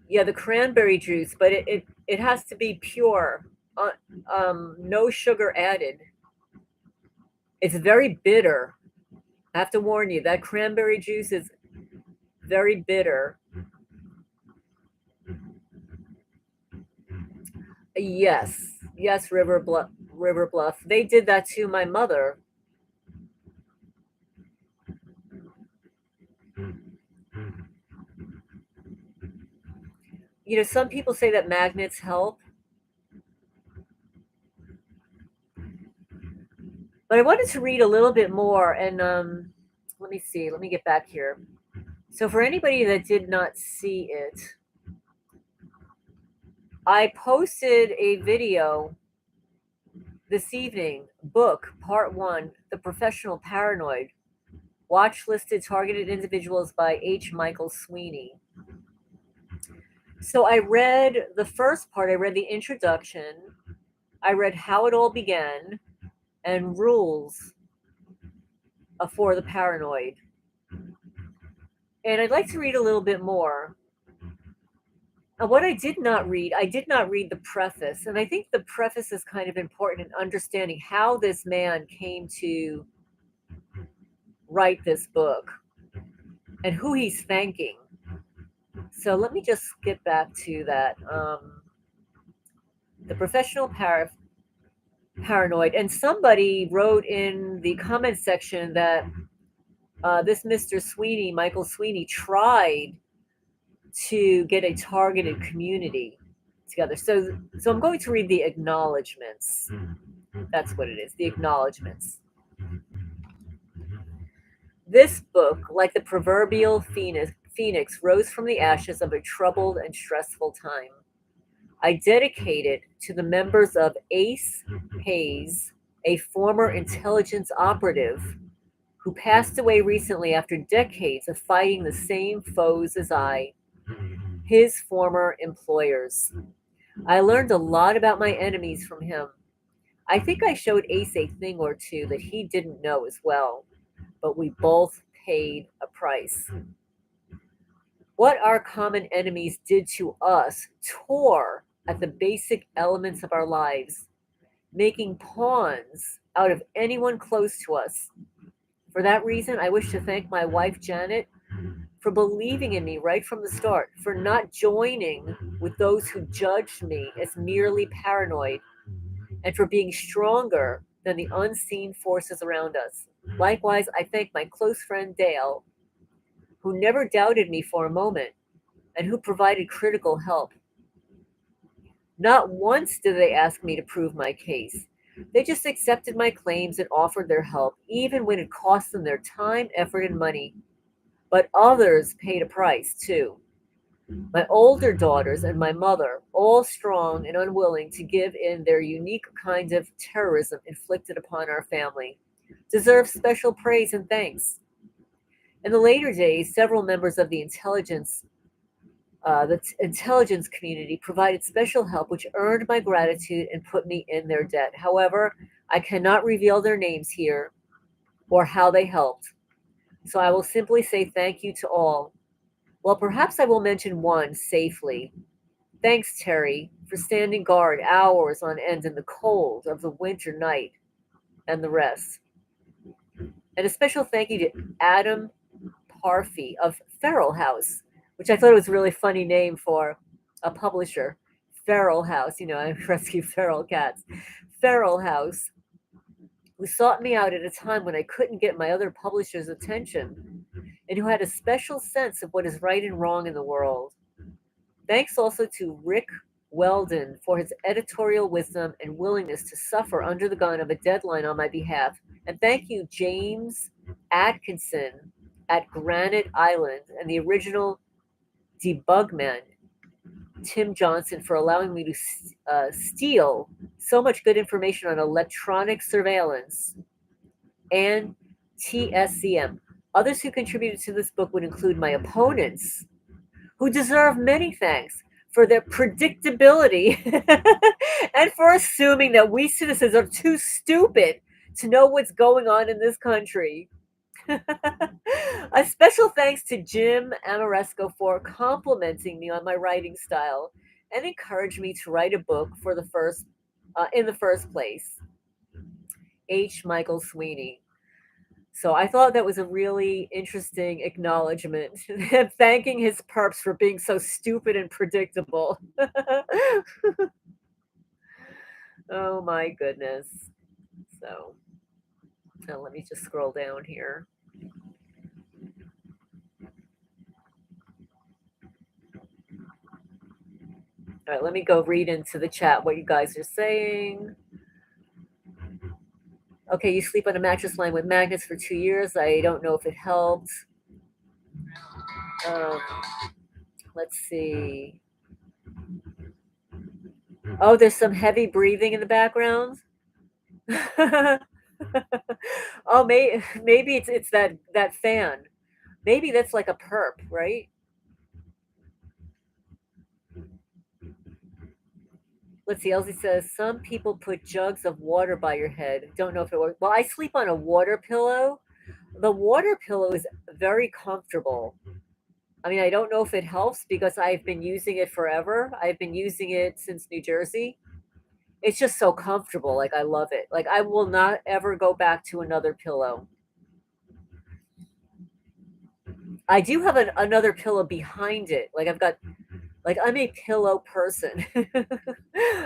Yeah, the cranberry juice, but it has to be pure. No sugar added. It's very bitter. I have to warn you, that cranberry juice is very bitter. Yes, yes, River Bluff. They did that to my mother. Some people say that magnets help, but I wanted to read a little bit more. And let me see. Let me get back here. So, for anybody that did not see it, I posted a video this evening. Book Part One: The Professional Paranoid. Watch listed targeted individuals by H. Michael Sweeney. So I read the first part. I read the introduction. I read how it all began and rules for the paranoid. And I'd like to read a little bit more. What I did not read the preface. And I think the preface is kind of important in understanding how this man came to write this book and who he's thanking. So let me just get back to that. The professional paranoid. And somebody wrote in the comment section that this Mr. Sweeney, Michael Sweeney, tried to get a targeted community together. So I'm going to read the acknowledgments. That's what it is, the acknowledgments. This book, like the proverbial phoenix, rose from the ashes of a troubled and stressful time. I dedicate it to the members of Ace Hayes, a former intelligence operative who passed away recently after decades of fighting the same foes as I, his former employers. I learned a lot about my enemies from him. I think I showed Ace a thing or two that he didn't know as well, but we both paid a price. What our common enemies did to us tore at the basic elements of our lives, making pawns out of anyone close to us. For that reason, I wish to thank my wife, Janet, for believing in me right from the start, for not joining with those who judged me as merely paranoid, and for being stronger than the unseen forces around us. Likewise, I thank my close friend Dale, who never doubted me for a moment and who provided critical help. Not once did they ask me to prove my case. They just accepted my claims and offered their help, even when it cost them their time, effort, and money. But others paid a price, too. My older daughters and my mother, all strong and unwilling to give in their unique kind of terrorism inflicted upon our family, deserve special praise and thanks. In the later days, several members of the intelligence The intelligence community provided special help, which earned my gratitude and put me in their debt. However, I cannot reveal their names here or how they helped, so I will simply say thank you to all. Well, perhaps I will mention one safely. Thanks, Terry, for standing guard hours on end in the cold of the winter night and the rest. And a special thank you to Adam Parfey of Feral House, which I thought was a really funny name for a publisher. Feral House, I rescue feral cats. Feral House, who sought me out at a time when I couldn't get my other publisher's attention, and who had a special sense of what is right and wrong in the world. Thanks also to Rick Weldon for his editorial wisdom and willingness to suffer under the gun of a deadline on my behalf. And thank you, James Atkinson at Granite Island and the original Debugman, Tim Johnson, for allowing me to steal so much good information on electronic surveillance and TSCM. Others who contributed to this book would include my opponents, who deserve many thanks for their predictability and for assuming that we citizens are too stupid to know what's going on in this country. A special thanks to Jim Amoresco for complimenting me on my writing style and encouraged me to write a book in the first place. H. Michael Sweeney. So I thought that was a really interesting acknowledgement, thanking his perps for being so stupid and predictable. Oh my goodness. So now let me just scroll down here. All right, let me go read into the chat what you guys are saying. Okay, you sleep on a mattress lined with magnets for 2 years. I don't know if it helped. Let's see. Oh, there's some heavy breathing in the background. Oh, maybe it's that fan. Maybe that's like a perp, right? Let's see. Elsie says some people put jugs of water by your head. Don't know if it works. Well, I sleep on a water pillow. The water pillow is very comfortable. I mean, I don't know if it helps because I've been using it forever. I've been using it since New Jersey. It's just so comfortable. Like, I love it. Like, I will not ever go back to another pillow. I do have another pillow behind it. I'm a pillow person.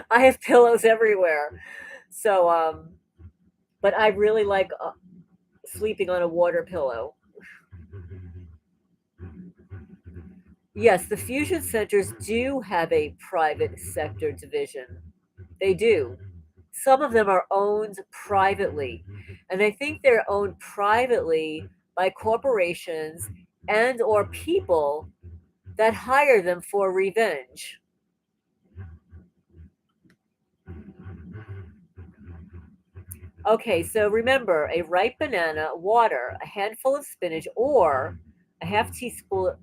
I have pillows everywhere. So, but I really like sleeping on a water pillow. Yes, the fusion centers do have a private sector division. They do. Some of them are owned privately, and I think they're owned privately by corporations and or people that hire them for revenge. Okay, so remember, a ripe banana, water, a handful of spinach, or a half teaspoon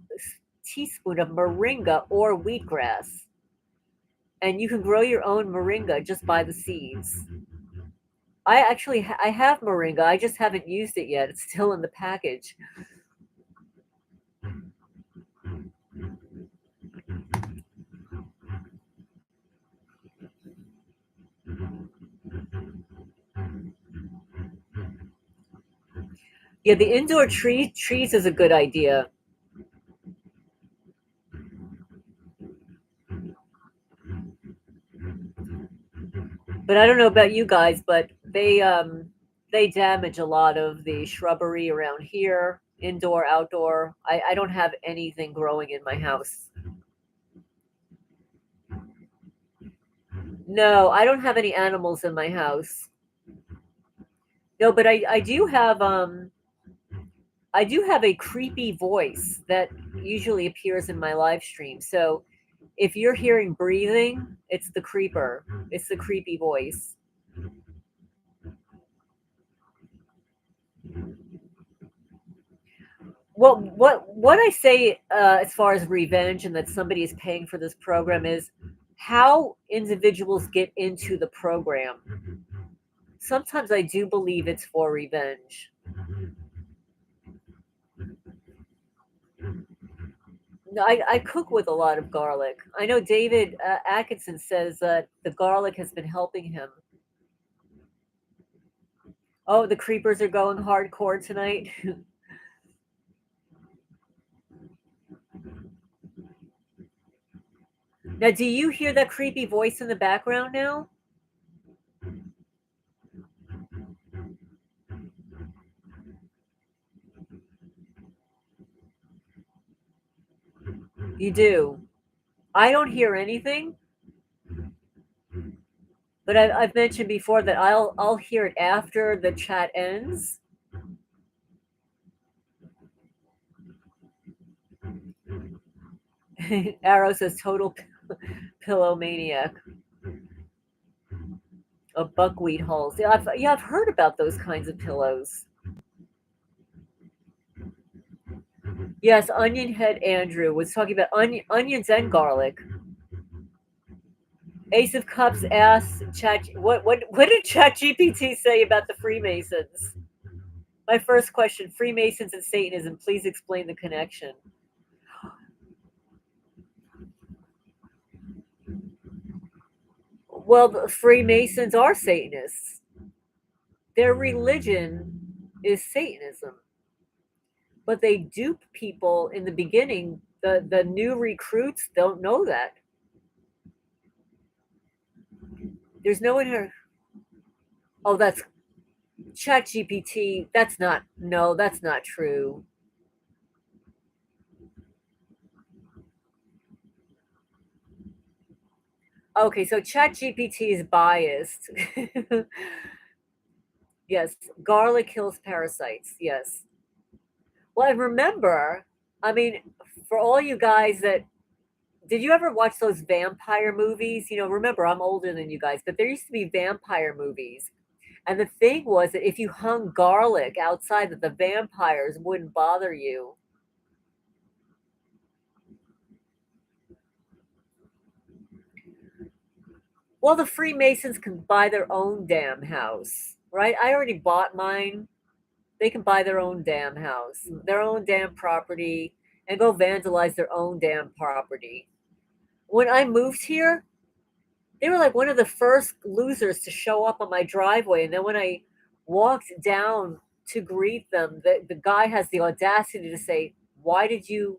of moringa or wheatgrass. And you can grow your own moringa just by the seeds. I have moringa. I just haven't used it yet. It's still in the package. Yeah, the indoor trees is a good idea. But I don't know about you guys, but they damage a lot of the shrubbery around here, indoor, outdoor. I don't have anything growing in my house. No, I don't have any animals in my house. No, but I do have a creepy voice that usually appears in my live stream. So if you're hearing breathing, it's the creeper. It's the creepy voice. Well, what I say as far as revenge and that somebody is paying for this program is how individuals get into the program. Sometimes I do believe it's for revenge. No, I cook with a lot of garlic. I know David Atkinson says that the garlic has been helping him. Oh, the creepers are going hardcore tonight. Now, do you hear that creepy voice in the background now? You do. I don't hear anything, but I've mentioned before that I'll hear it after the chat ends. Arrow says total pillow maniac. Of buckwheat hulls. I've heard about those kinds of pillows. Yes, Onion Head Andrew was talking about onions and garlic. Ace of Cups asks Chat, what did Chat GPT say about the Freemasons? My first question: Freemasons and Satanism. Please explain the connection. Well, the Freemasons are Satanists. Their religion is Satanism, but they dupe people in the beginning. The new recruits don't know that. There's no one here. Oh, that's Chat GPT. That's not. No, that's not true. Okay, so Chat GPT is biased. Yes, garlic kills parasites. Yes. Well, and remember, I mean, for all you guys that did you ever watch those vampire movies? Remember, I'm older than you guys, but there used to be vampire movies. And the thing was that if you hung garlic outside, that the vampires wouldn't bother you. Well, the Freemasons can buy their own damn house, right? I already bought mine. They can buy their own damn house, their own damn property, and go vandalize their own damn property. When I moved here, they were like one of the first losers to show up on my driveway. And then when I walked down to greet them, the guy has the audacity to say, why did you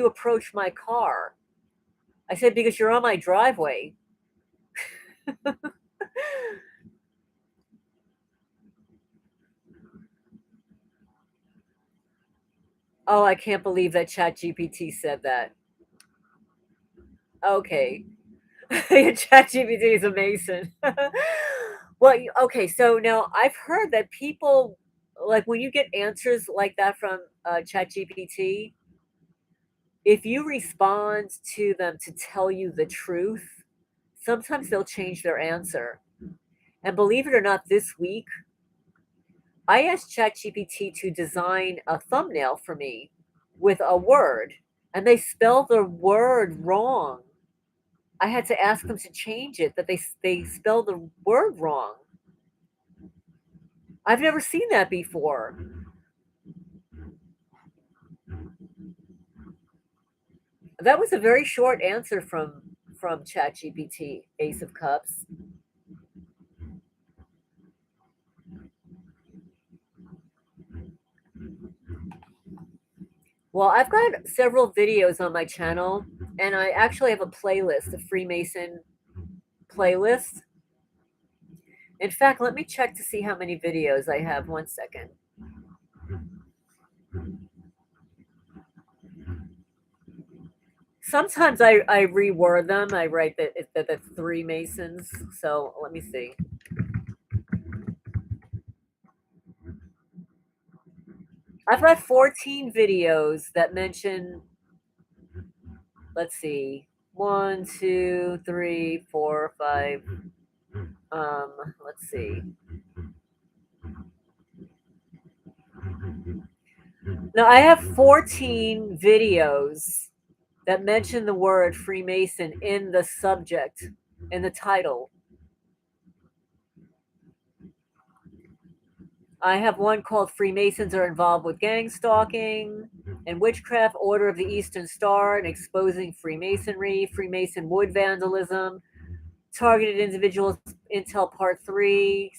approach my car? I said, because you're on my driveway. Oh, I can't believe that Chat GPT said that. Okay. Chat GPT is amazing. Well, okay, so now I've heard that people, like when you get answers like that from Chat GPT, if you respond to them to tell you the truth, sometimes they'll change their answer. And believe it or not, this week, I asked ChatGPT to design a thumbnail for me with a word, and they spelled the word wrong. I had to ask them to change it, that they spelled the word wrong. I've never seen that before. That was a very short answer from ChatGPT, Ace of Cups. Well, I've got several videos on my channel, and I actually have a playlist, a Freemason playlist. In fact, let me check to see how many videos I have. 1 second. Sometimes I reword them. I write that the three Masons. So let me see. I've got 14 videos that mention, let's see, one, two, three, four, five. Let's see. Now, I have 14 videos that mention the word Freemason in the subject, in the title. I have one called Freemasons Are Involved with Gang Stalking and Witchcraft, Order of the Eastern Star, and Exposing Freemasonry, Freemason Wood Vandalism, Targeted Individuals, Intel Part 3,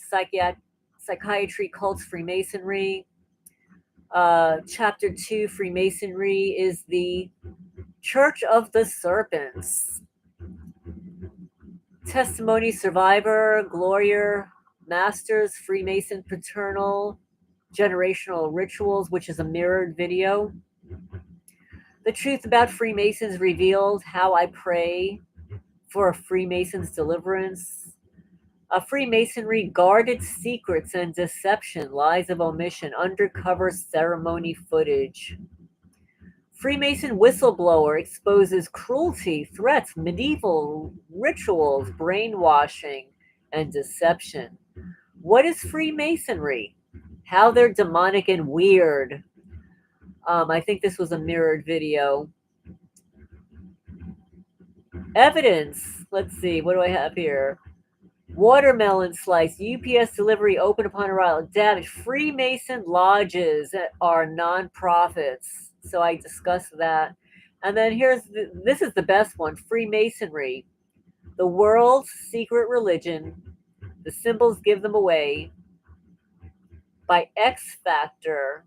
Psychiatry, Cults, Freemasonry. Chapter 2, Freemasonry is the Church of the Serpents. Testimony, Survivor, Gloria, Masters, Freemason Paternal, Generational Rituals, which is a mirrored video. The Truth About Freemasons Revealed, How I Pray for a Freemason's Deliverance. A Freemasonry, Guarded Secrets and Deception, Lies of Omission, Undercover Ceremony Footage. Freemason Whistleblower exposes cruelty, threats, medieval rituals, brainwashing, and deception. What is Freemasonry? How they're demonic and weird. I think this was a mirrored video. Evidence. Let's see. What do I have here? Watermelon slice. UPS delivery open upon arrival. Damage. Freemason lodges are nonprofits. So I discussed that. And then this is the best one. Freemasonry. The world's secret religion. The symbols give them away. By X Factor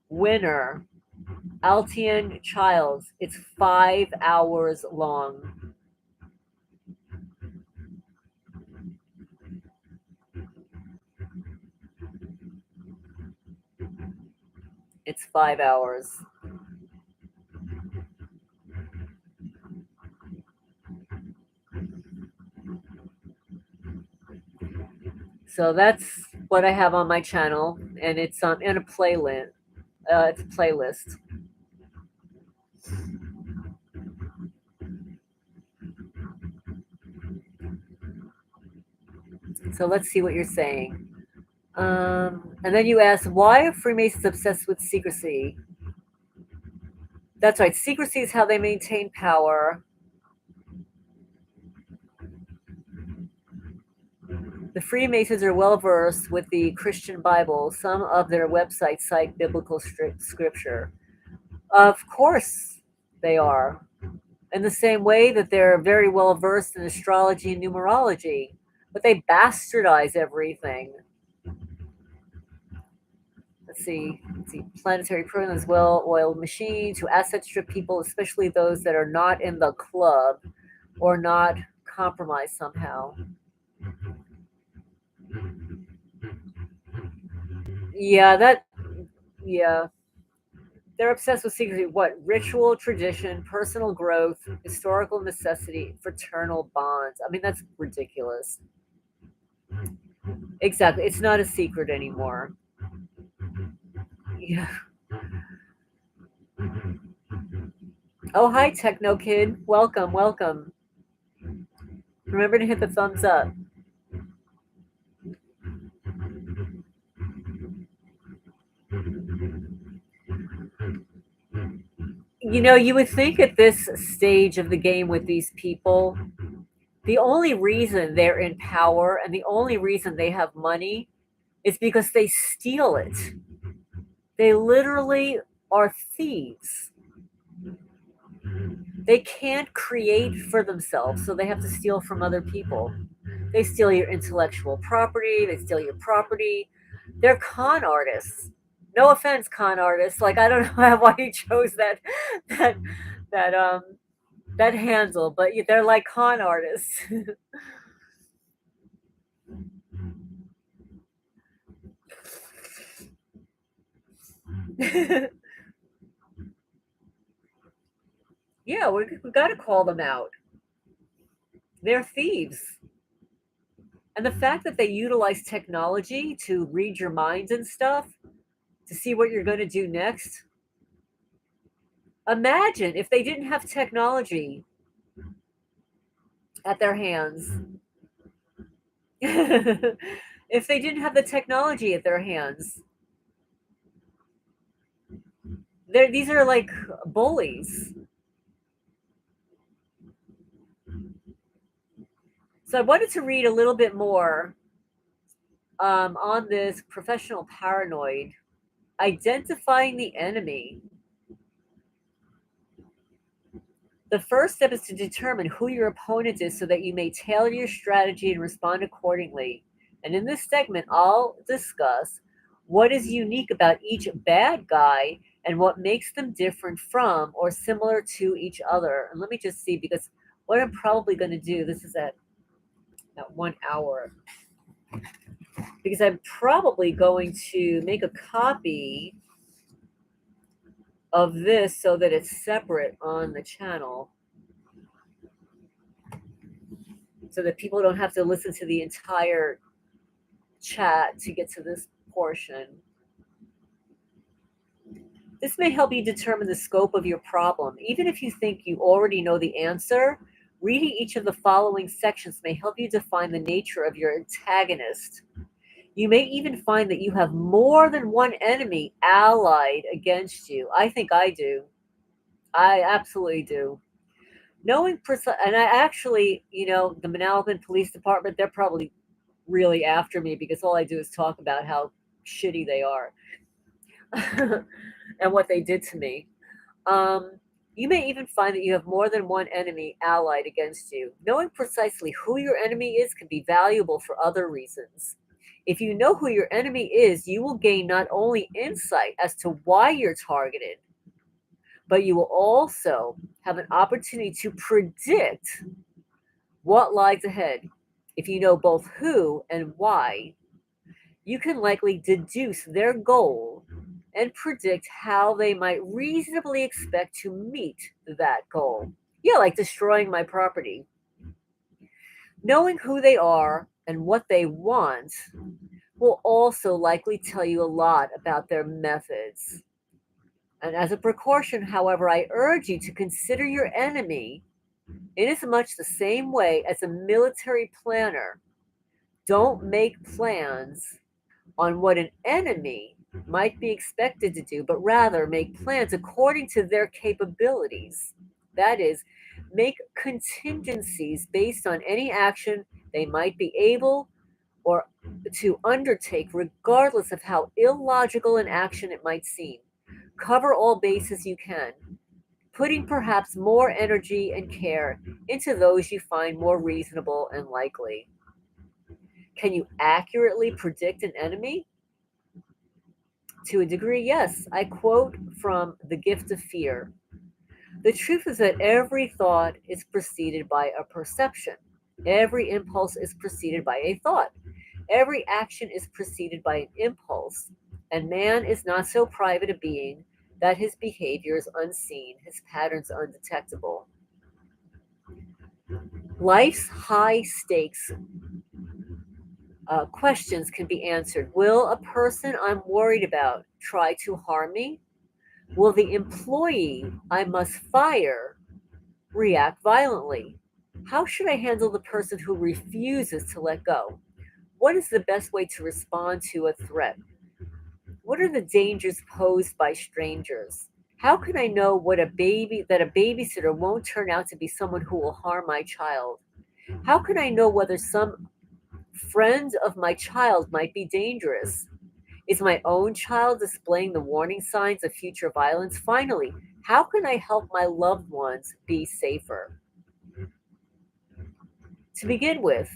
winner Altian Childs. It's 5 hours long. It's 5 hours. So that's what I have on my channel, and it's in a playlist. It's a playlist. So let's see what you're saying. And then you ask, why are Freemasons obsessed with secrecy? That's right. Secrecy is how they maintain power. The Freemasons are well versed with the Christian Bible. Some of their websites cite biblical scripture. Of course they are. In the same way that they're very well versed in astrology and numerology, but they bastardize everything. Let's see, planetary programs, well-oiled machines who asset strip people, especially those that are not in the club or not compromised somehow. Yeah, they're obsessed with secrecy. What? Ritual, tradition, personal growth, historical necessity, fraternal bonds. I mean, that's ridiculous. Exactly. It's not a secret anymore. Yeah. Oh, hi, Techno Kid. Welcome, welcome. Remember to hit the thumbs up. You know, you would think at this stage of the game with these people, the only reason they're in power and the only reason they have money is because they steal it. They literally are thieves. They can't create for themselves, so they have to steal from other people. They steal your intellectual property, they steal your property. They're con artists. No offense, con artists. Like, I don't know why you chose that that that handle, but they're like con artists. Yeah, we got to call them out. They're thieves. And the fact that they utilize technology to read your minds and stuff, to see what you're going to do next. Imagine if they didn't have technology at their hands. If they didn't have the technology at their hands, These are like bullies. So I wanted to read a little bit more on this professional paranoid. Identifying the enemy. The first step is to determine who your opponent is so that you may tailor your strategy and respond accordingly. And in this segment, I'll discuss what is unique about each bad guy and what makes them different from or similar to each other. And let me just see, because what I'm probably going to do, this is at 1 hour, because I'm probably going to make a copy of this so that it's separate on the channel, so that people don't have to listen to the entire chat to get to this portion. This may help you determine the scope of your problem. Even if you think you already know the answer, reading each of the following sections may help you define the nature of your antagonist. You may even find that you have more than one enemy allied against you. I think I do. I absolutely do. And I actually, the Manalapan Police Department, they're probably really after me because all I do is talk about how shitty they are and what they did to me. Um, you may even find that you have more than one enemy allied against you. Knowing precisely who your enemy is can be valuable for other reasons. If you know who your enemy is, you will gain not only insight as to why you're targeted, but you will also have an opportunity to predict what lies ahead. If you know both who and why, you can likely deduce their goal and predict how they might reasonably expect to meet that goal. Yeah, like destroying my property. Knowing who they are and what they want will also likely tell you a lot about their methods. And as a precaution, however, I urge you to consider your enemy in as much the same way as a military planner. Don't make plans on what an enemy might be expected to do, but rather make plans according to their capabilities. That is, make contingencies based on any action they might be able or to undertake, regardless of how illogical an action it might seem. Cover all bases you can, putting perhaps more energy and care into those you find more reasonable and likely. Can you accurately predict an enemy? To a degree, yes. I quote from The Gift of Fear. The truth is that every thought is preceded by a perception. Every impulse is preceded by a thought. Every action is preceded by an impulse. And man is not so private a being that his behavior is unseen, his patterns undetectable. Life's high stakes questions can be answered. Will a person I'm worried about try to harm me? Will the employee I must fire react violently? How should I handle the person who refuses to let go? What is the best way to respond to a threat? What are the dangers posed by strangers? How can I know that a babysitter won't turn out to be someone who will harm my child? How can I know whether some friend of my child might be dangerous? Is my own child displaying the warning signs of future violence? Finally, how can I help my loved ones be safer? To begin with,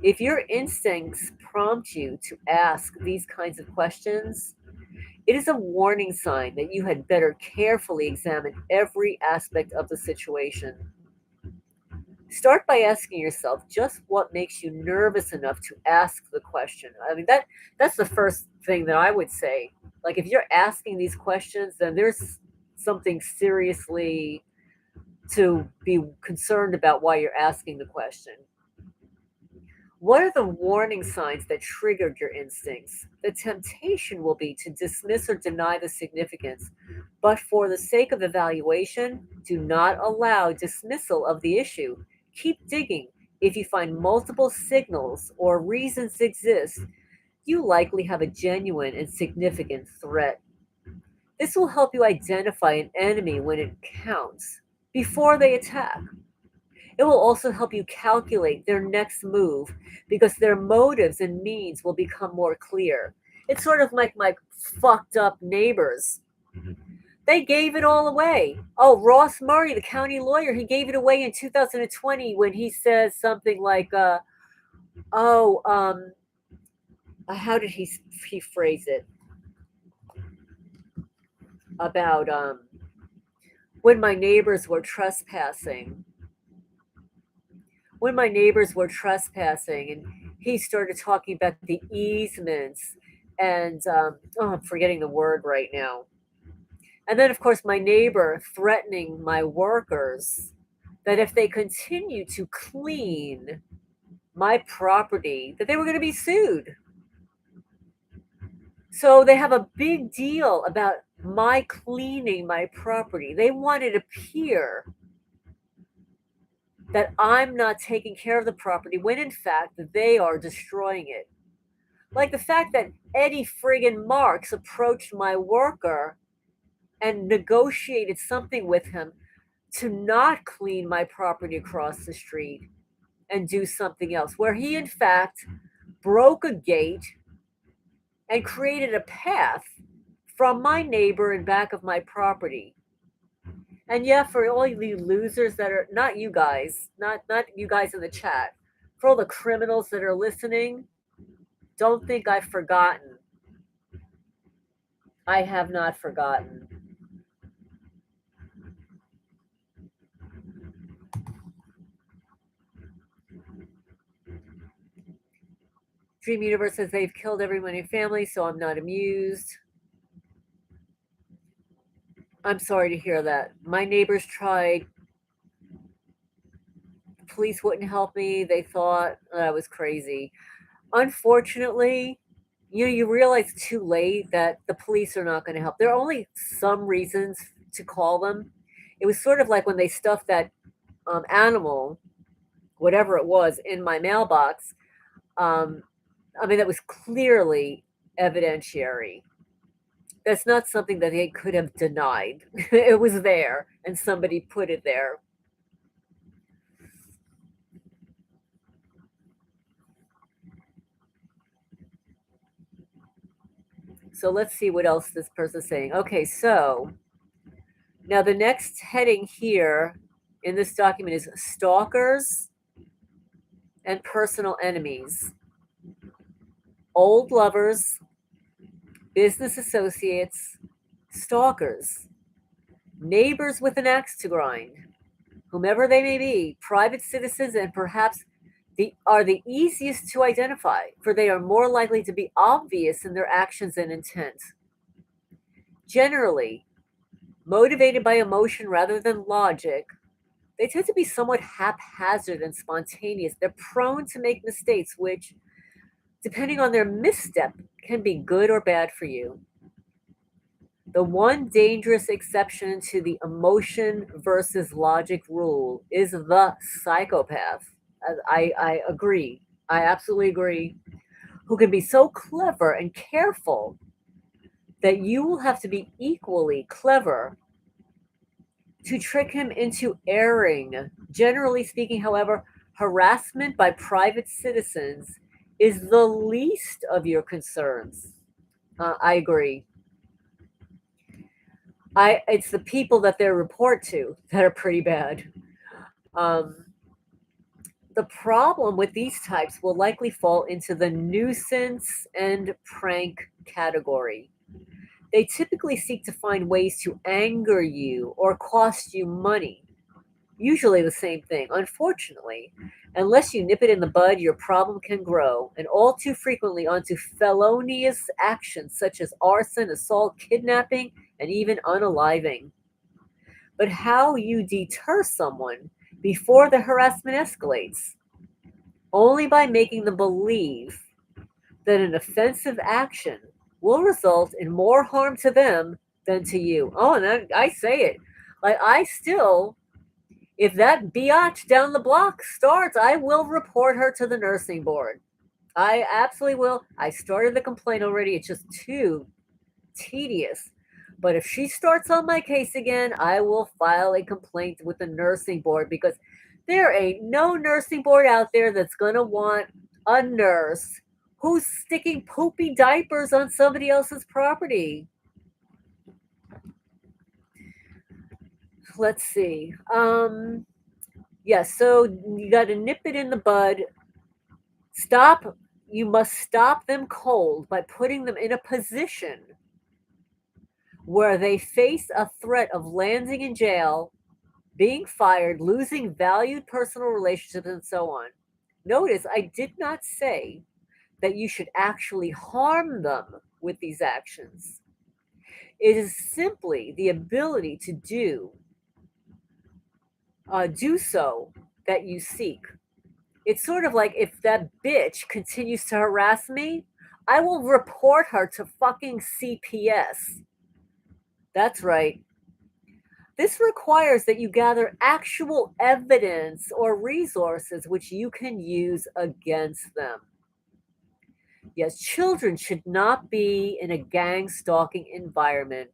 if your instincts prompt you to ask these kinds of questions, it is a warning sign that you had better carefully examine every aspect of the situation. Start by asking yourself just what makes you nervous enough to ask the question. I mean, that's the first thing that I would say. Like, if you're asking these questions, then there's something seriously to be concerned about why you're asking the question. What are the warning signs that triggered your instincts? The temptation will be to dismiss or deny the significance, but for the sake of evaluation, do not allow dismissal of the issue. Keep digging. If you find multiple signals or reasons exist, you likely have a genuine and significant threat. This will help you identify an enemy when it counts before they attack. It will also help you calculate their next move because their motives and means will become more clear. It's sort of like my fucked up neighbors. They gave it all away. Oh, Ross Murray, the county lawyer, he gave it away in 2020 when he says something like, oh, how did he phrase it? About when my neighbors were trespassing. When my neighbors were trespassing, and he started talking about the easements, and oh, I'm forgetting the word right now. And then, of course, my neighbor threatening my workers that if they continue to clean my property, that they were going to be sued. So they have a big deal about my cleaning my property. They want it to appear that I'm not taking care of the property when in fact they are destroying it. Like the fact that Eddie friggin' Marks approached my worker and negotiated something with him to not clean my property across the street and do something else, where he in fact broke a gate and created a path from my neighbor and back of my property. And yeah, for all you losers that are not you guys, not you guys in the chat, for all the criminals that are listening, don't think I've forgotten. I have not forgotten. Dream Universe says they've killed everyone in family, so I'm not amused. I'm sorry to hear that. My neighbors tried. The police wouldn't help me. They thought I was crazy. Unfortunately, you realize too late that the police are not going to help. There are only some reasons to call them. It was sort of like when they stuffed that animal, whatever it was, in my mailbox. I mean, that was clearly evidentiary. That's not something that they could have denied. It was there, and somebody put it there. So let's see what else this person's saying. Okay, so now the next heading here in this document is stalkers and personal enemies, old lovers, business associates, stalkers, neighbors with an axe to grind, whomever they may be, private citizens, and perhaps are the easiest to identify, for they are more likely to be obvious in their actions and intent. Generally, motivated by emotion rather than logic, they tend to be somewhat haphazard and spontaneous. They're prone to make mistakes, which, depending on their misstep, can be good or bad for you. The one dangerous exception to the emotion versus logic rule is the psychopath. I agree. I absolutely agree. Who can be so clever and careful that you will have to be equally clever to trick him into erring. Generally speaking, however, harassment by private citizens is the least of your concerns. I agree. It's the people that they report to that are pretty bad. The problem with these types will likely fall into the nuisance and prank category. They typically seek to find ways to anger you or cost you money. Usually the same thing. Unfortunately, unless you nip it in the bud, your problem can grow, and all too frequently onto felonious actions such as arson, assault, kidnapping, and even unaliving. But how you deter someone before the harassment escalates? Only by making them believe that an offensive action will result in more harm to them than to you. Oh, and I say it. Like, I still, if that biatch down the block starts, I will report her to the nursing board. I absolutely will. I started the complaint already. It's just too tedious. But if she starts on my case again, I will file a complaint with the nursing board because there ain't no nursing board out there that's going to want a nurse who's sticking poopy diapers on somebody else's property. Let's see. Yes, so you got to nip it in the bud. Stop. You must stop them cold by putting them in a position where they face a threat of landing in jail, being fired, losing valued personal relationships, and so on. Notice I did not say that you should actually harm them with these actions. It is simply the ability to do so that you seek. It's sort of like if that bitch continues to harass me, I will report her to fucking CPS. That's right. This requires that you gather actual evidence or resources which you can use against them. Yes, children should not be in a gang stalking environment.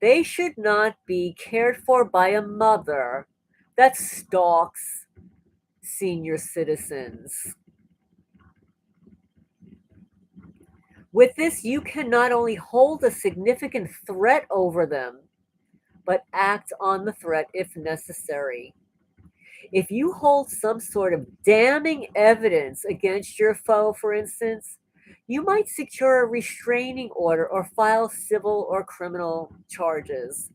They should not be cared for by a mother that stalks senior citizens. With this, you can not only hold a significant threat over them, but act on the threat if necessary. If you hold some sort of damning evidence against your foe, for instance, you might secure a restraining order or file civil or criminal charges.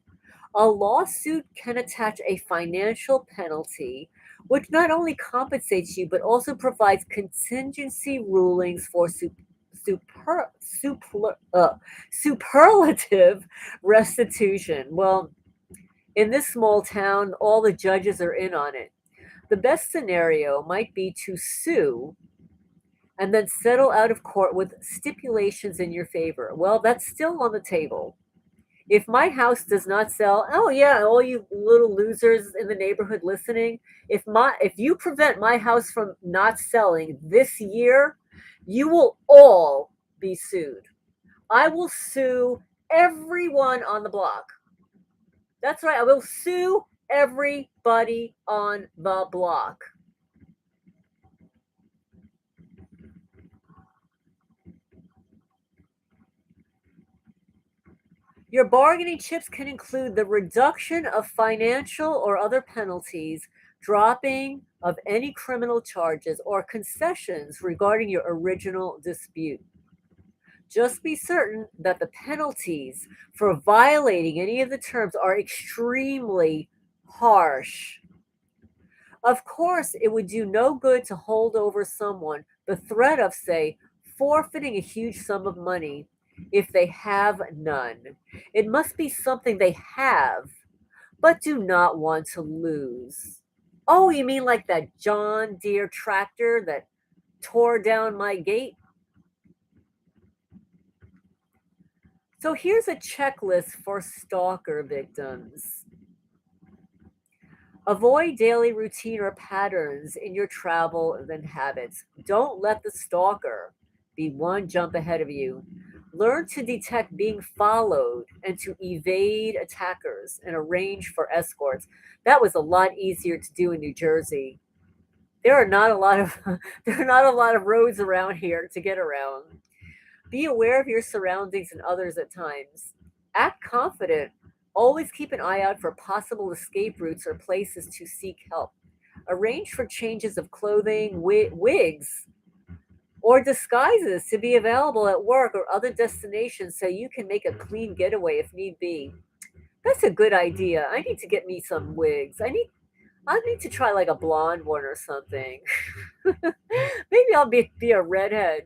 A lawsuit can attach a financial penalty, which not only compensates you but also provides contingency rulings for super, super, superlative restitution. Well, in this small town, all the judges are in on it. The best scenario might be to sue and then settle out of court with stipulations in your favor. Well, that's still on the table. If my house does not sell, oh yeah, all you little losers in the neighborhood listening, if you prevent my house from not selling this year, you will all be sued. I will sue everyone on the block. That's right, I will sue everybody on the block. Your bargaining chips can include the reduction of financial or other penalties, dropping of any criminal charges, or concessions regarding your original dispute. Just be certain that the penalties for violating any of the terms are extremely harsh. Of course, it would do no good to hold over someone the threat of, say, forfeiting a huge sum of money if they have none. It must be something they have, but do not want to lose. Oh, you mean like that John Deere tractor that tore down my gate? So here's a checklist for stalker victims. Avoid daily routine or patterns in your travel and habits. Don't let the stalker be one jump ahead of you. Learn to detect being followed and to evade attackers and arrange for escorts. That was a lot easier to do in New Jersey. There are not a lot of there are not a lot of roads around here to get around. Be aware of your surroundings and others at times. Act confident. Always keep an eye out for possible escape routes or places to seek help. Arrange for changes of clothing, wigs, or disguises to be available at work or other destinations so you can make a clean getaway if need be. That's a good idea. I need to get me some wigs. I need to try like a blonde one or something. Maybe I'll be a redhead.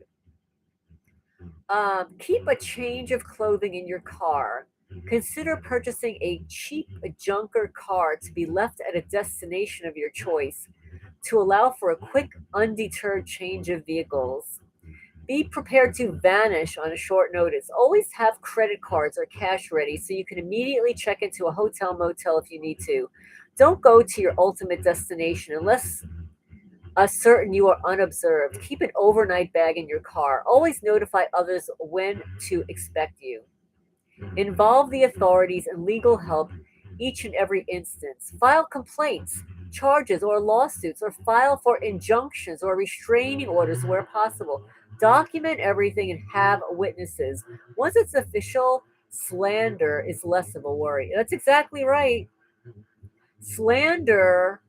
Keep a change of clothing in your car. Consider purchasing a cheap junker car to be left at a destination of your choice to allow for a quick, undeterred change of vehicles. Be prepared to vanish on a short notice. Always have credit cards or cash ready so you can immediately check into a hotel motel if you need to. Don't go to your ultimate destination unless certain you are unobserved. Keep an overnight bag in your car. Always notify others when to expect you. Involve the authorities and legal help each and every instance. File complaints, charges, or lawsuits, or file for injunctions or restraining orders where possible. Document everything and have witnesses. Once it's official, slander is less of a worry. That's exactly right. Slander,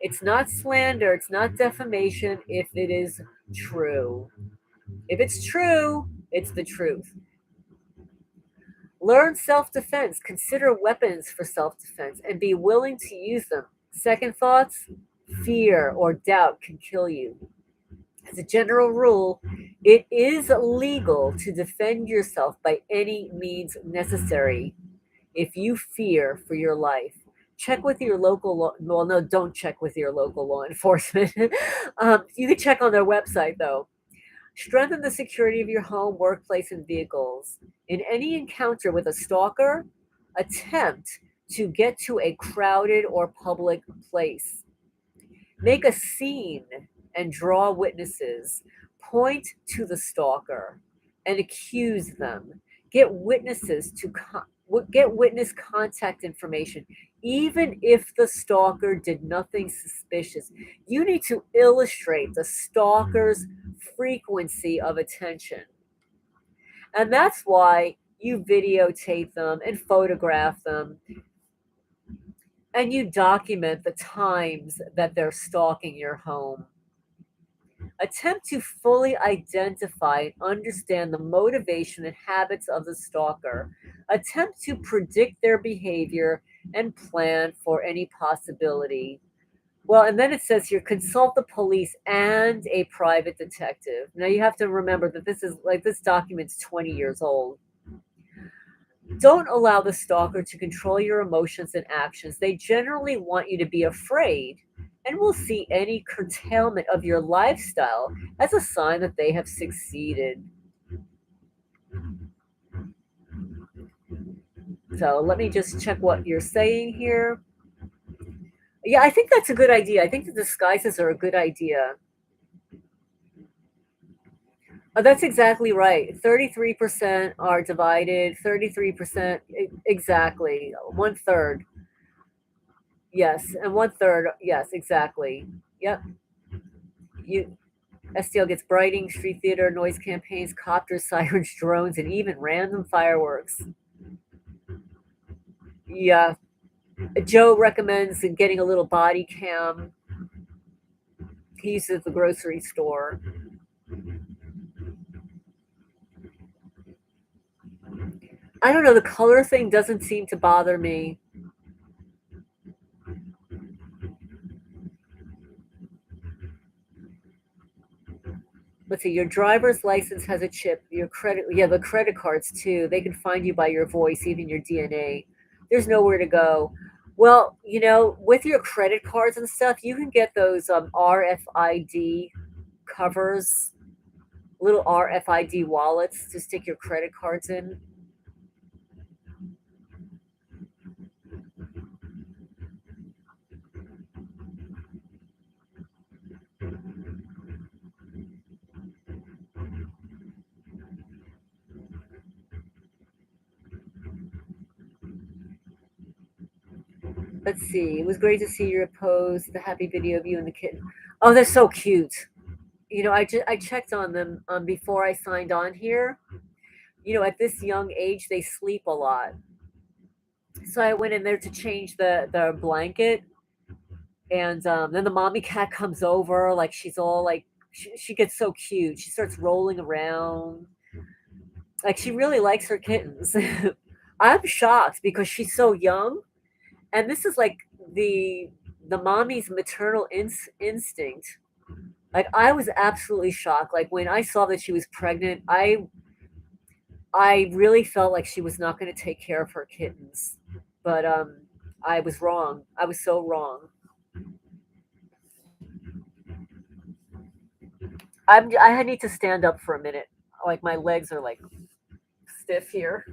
it's not slander, it's not defamation if it is true. If it's true, it's the truth. Learn self defense, consider weapons for self defense, and be willing to use them. Second thoughts, fear or doubt can kill you. As a general rule, it is legal to defend yourself by any means necessary if you fear for your life. Check with your local law. Well, no, don't check with your local law enforcement. You can check on their website, though. Strengthen the security of your home, workplace, and vehicles. In any encounter with a stalker, attempt to get to a crowded or public place. Make a scene and draw witnesses. Point to the stalker and accuse them. Get witnesses to get witness contact information, even if the stalker did nothing suspicious. You need to illustrate the stalker's frequency of attention. And that's why you videotape them and photograph them and you document the times that they're stalking your home. Attempt to fully identify and understand the motivation and habits of the stalker. Attempt to predict their behavior and plan for any possibility. Well, and then it says here consult the police and a private detective. Now you have to remember that this document's 20 years old. Don't allow the stalker to control your emotions and actions. They generally want you to be afraid and will see any curtailment of your lifestyle as a sign that they have succeeded. So let me just check what you're saying here. Yeah, I think that's a good idea. I think the disguises are a good idea. Oh, that's exactly right. 33% are divided, 33%, exactly. One third. Yes, and one third. Yes, exactly. Yep. You STL gets brighting, street theater, noise campaigns, copters, sirens, drones, and even random fireworks. Yeah. Joe recommends getting a little body cam. He uses at the grocery store. I don't know, the color thing doesn't seem to bother me. Let's see, your driver's license has a chip. Your credit, yeah, the credit cards too. They can find you by your voice, even your DNA. There's nowhere to go. Well, with your credit cards and stuff, you can get those RFID covers, little RFID wallets to stick your credit cards in. Let's see. It was great to see your post, the happy video of you and the kitten. Oh, they're so cute. I checked on them before I signed on here. At this young age, they sleep a lot. So I went in there to change the blanket, and then the mommy cat comes over, like she's all like she gets so cute. She starts rolling around, like she really likes her kittens. I'm shocked because she's so young, and this is like the mommy's maternal instinct. Like I was absolutely shocked. Like when I saw that she was pregnant, I really felt like she was not going to take care of her kittens, but I was wrong. I was so wrong. I need to stand up for a minute. Like my legs are like stiff here.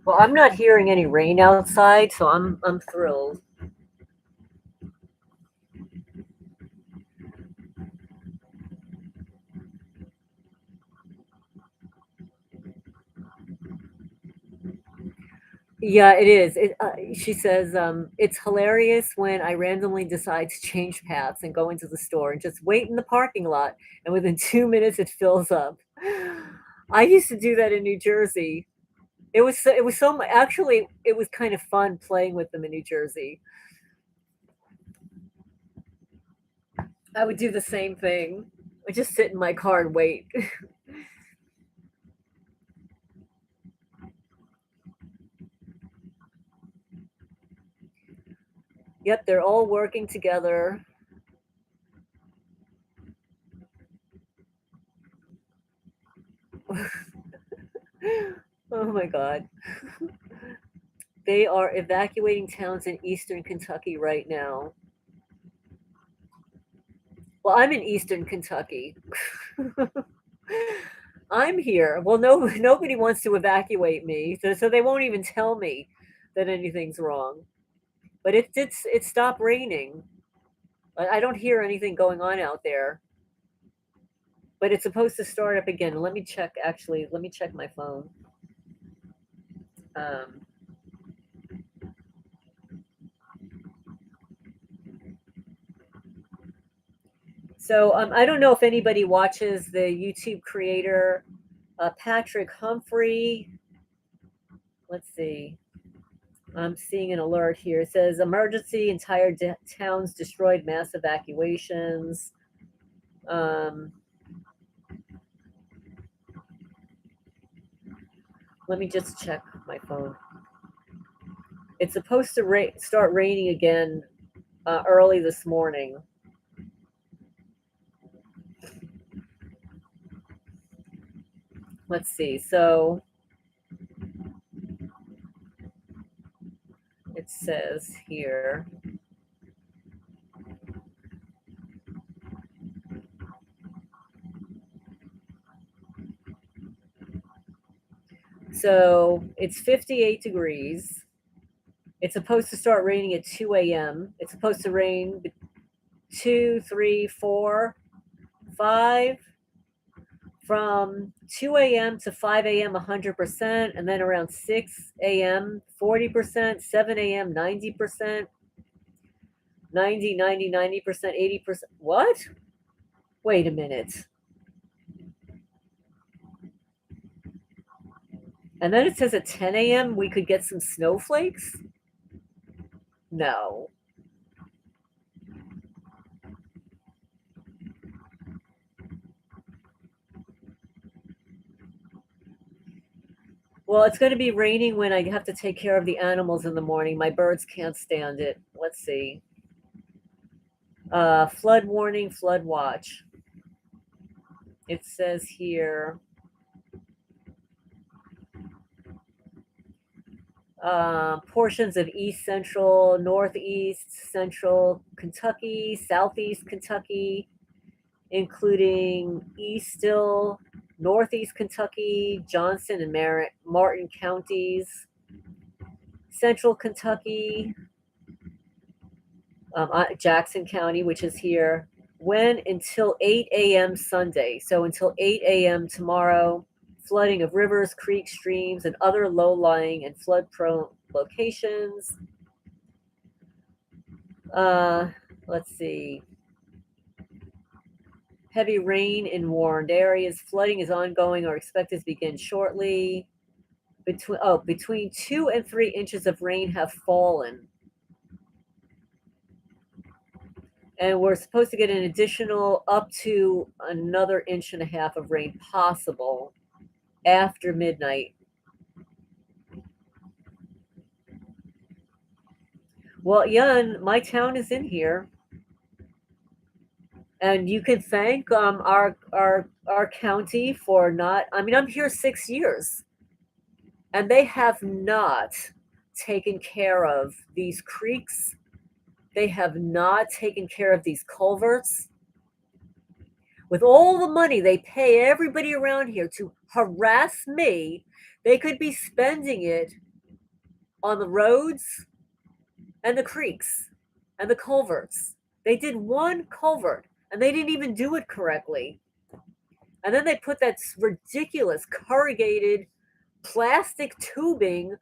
Well, I'm not hearing any rain outside, so I'm thrilled. Yeah, it is. She says, it's hilarious when I randomly decide to change paths and go into the store and just wait in the parking lot, and within 2 minutes it fills up. I used to do that in New Jersey. Actually, it was kind of fun playing with them in New Jersey. I would do the same thing. I just sit in my car and wait. Yep, they're all working together. Oh my god. They are evacuating towns in eastern Kentucky right now. Well, I'm in eastern Kentucky. I'm here. Well, no, nobody wants to evacuate me, so they won't even tell me that anything's wrong. But it stopped raining. I don't hear anything going on out there. But it's supposed to start up again. Let me check. Actually, let me check my phone. Um, I don't know if anybody watches the YouTube creator Patrick Humphrey. Let's see. I'm seeing an alert here. It says emergency, entire towns destroyed, mass evacuations. Um, Let me just check my phone. It's supposed to start raining again early this morning. Let's see. So it says here. So it's 58 degrees. It's supposed to start raining at 2 a.m. It's supposed to rain 2, 3, 4, 5, from 2 a.m. to 5 a.m. 100%, and then around 6 a.m. 40%, 7 a.m. 90%, 90%, 80%. What? Wait a minute. And then it says at 10 a.m. we could get some snowflakes? No. Well, it's going to be raining when I have to take care of the animals in the morning. My birds can't stand it. Let's see. Flood warning, flood watch. It says here portions of east central, northeast central Kentucky, southeast Kentucky, including Eastville, northeast Kentucky, Johnson and Martin counties, central Kentucky, Jackson County, which is here. When until 8 a.m. Sunday. So until 8 a.m. tomorrow, flooding of rivers, creeks, streams, and other low lying and flood prone locations. Let's see. Heavy rain in warned areas. Flooding is ongoing or expected to begin shortly. Between 2 and 3 inches of rain have fallen. And we're supposed to get an additional up to another inch and a half of rain possible after midnight. Well, Yun, my town is in here, and you can thank our county for not. I mean, I'm here 6 years, and they have not taken care of these creeks. They have not taken care of these culverts. With all the money they pay everybody around here to harass me, they could be spending it on the roads and the creeks and the culverts. They did one culvert and they didn't even do it correctly. And then they put that ridiculous corrugated plastic tubing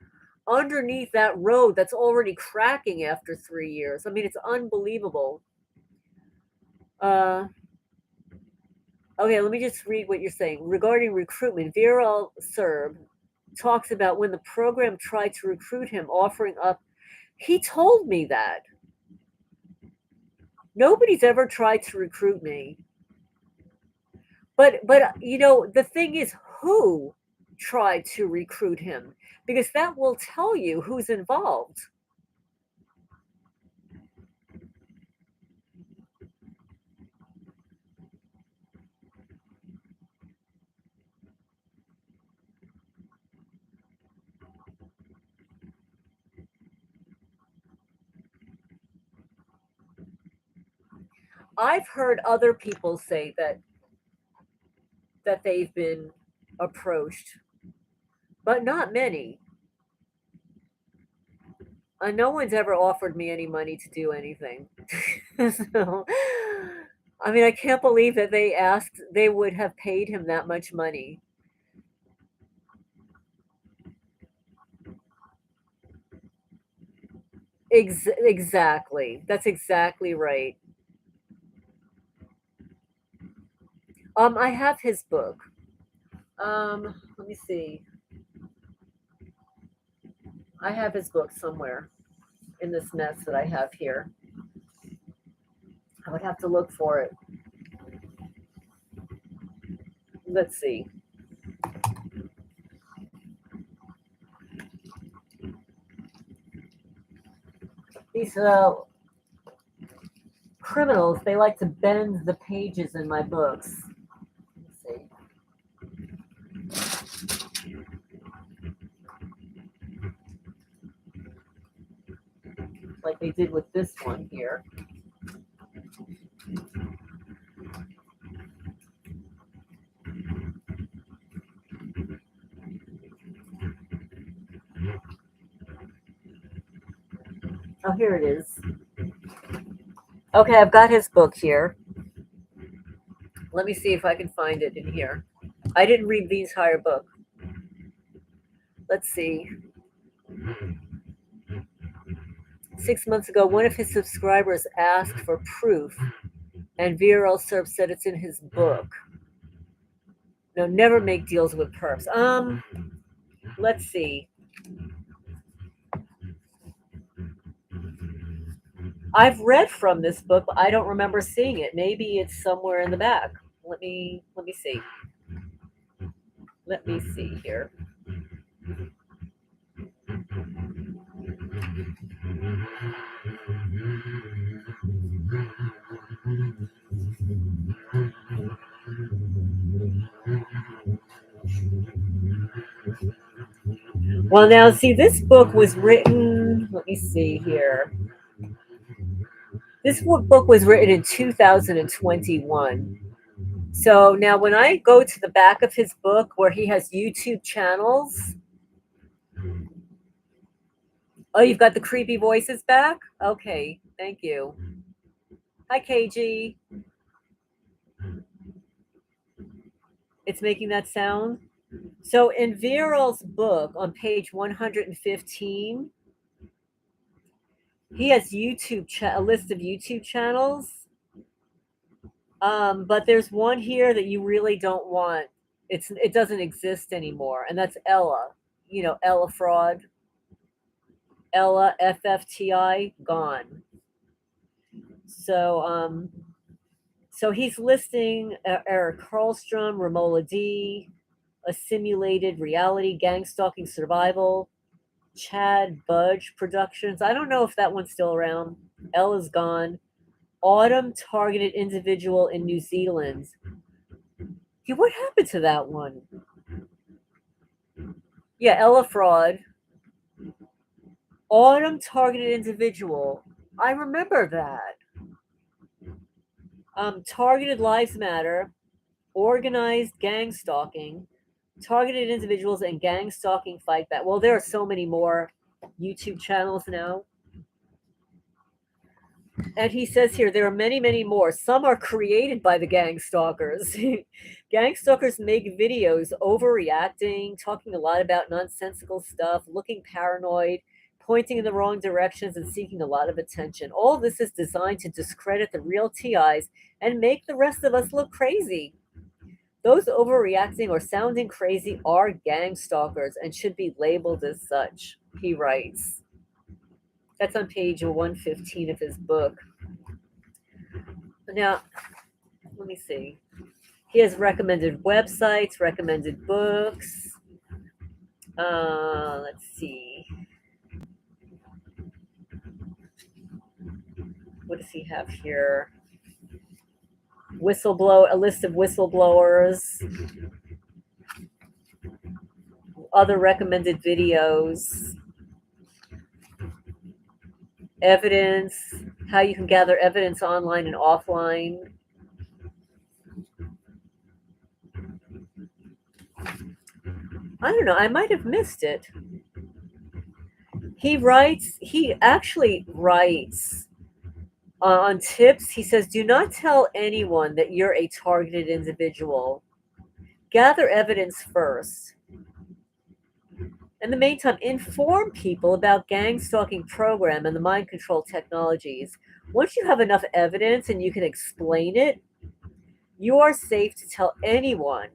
underneath that road that's already cracking after 3 years. I mean, it's unbelievable. Uh, okay, let me just read what you're saying. Regarding recruitment, Viorel Serv talks about when the program tried to recruit him, offering up. He told me that. Nobody's ever tried to recruit me. But the thing is, who tried to recruit him? Because that will tell you who's involved. I've heard other people say that they've been approached, but not many. No one's ever offered me any money to do anything. So, I mean, I can't believe that they asked, they would have paid him that much money. Exactly. That's exactly right. I have his book. Let me see. I have his book somewhere in this mess that I have here. I would have to look for it. Let's see. These criminals, they like to bend the pages in my books. Let's see. Like they did with this one here. Oh, here it is. Okay, I've got his book here. Let me see if I can find it in here. I didn't read the entire book. Let's see. 6 months ago, one of his subscribers asked for proof, and Viorel Serb said it's in his book. No, never make deals with perps. Let's see. I've read from this book, but I don't remember seeing it. Maybe it's somewhere in the back. Let me see. Let me see here. Well, now, see, this book was written, let me see here. This book was written in 2021. So now, when I go to the back of his book where he has YouTube channels, oh, you've got the creepy voices back? Okay, thank you. Hi, KG. It's making that sound. So in Viral's book on page 115, he has a list of YouTube channels. But there's one here that you really don't want. It doesn't exist anymore, and that's Ella. Ella Fraud. Ella FFTI gone. So he's listing Eric Karlstrom, Romola D, a simulated reality gang stalking survival, Chad Budge Productions. I don't know if that one's still around. Ella's gone. Autumn Targeted Individual in New Zealand. Yeah, what happened to that one? Yeah, Ella Fraud. Autumn Targeted Individual. I remember that. Targeted Lives Matter, Organized Gang Stalking, Targeted Individuals, and Gang Stalking Fight Back. Well, there are so many more. YouTube channels now. And he says here there are many, many more. Some are created by the gang stalkers. Gang stalkers make videos overreacting, talking a lot about nonsensical stuff, looking paranoid, pointing in the wrong directions, and seeking a lot of attention. All this is designed to discredit the real TIs and make the rest of us look crazy. Those overreacting or sounding crazy are gang stalkers and should be labeled as such, he writes. That's on page 115 of his book. Now, let me see. He has recommended websites, recommended books. Let's see. What does he have here? A list of whistleblowers, other recommended videos, evidence, how you can gather evidence online and offline. I don't know, I might have missed it. He actually writes on tips. He says, do not tell anyone that you're a targeted individual. Gather evidence first. In the meantime, inform people about gang stalking program and the mind control technologies. Once you have enough evidence and you can explain it, you are safe to tell anyone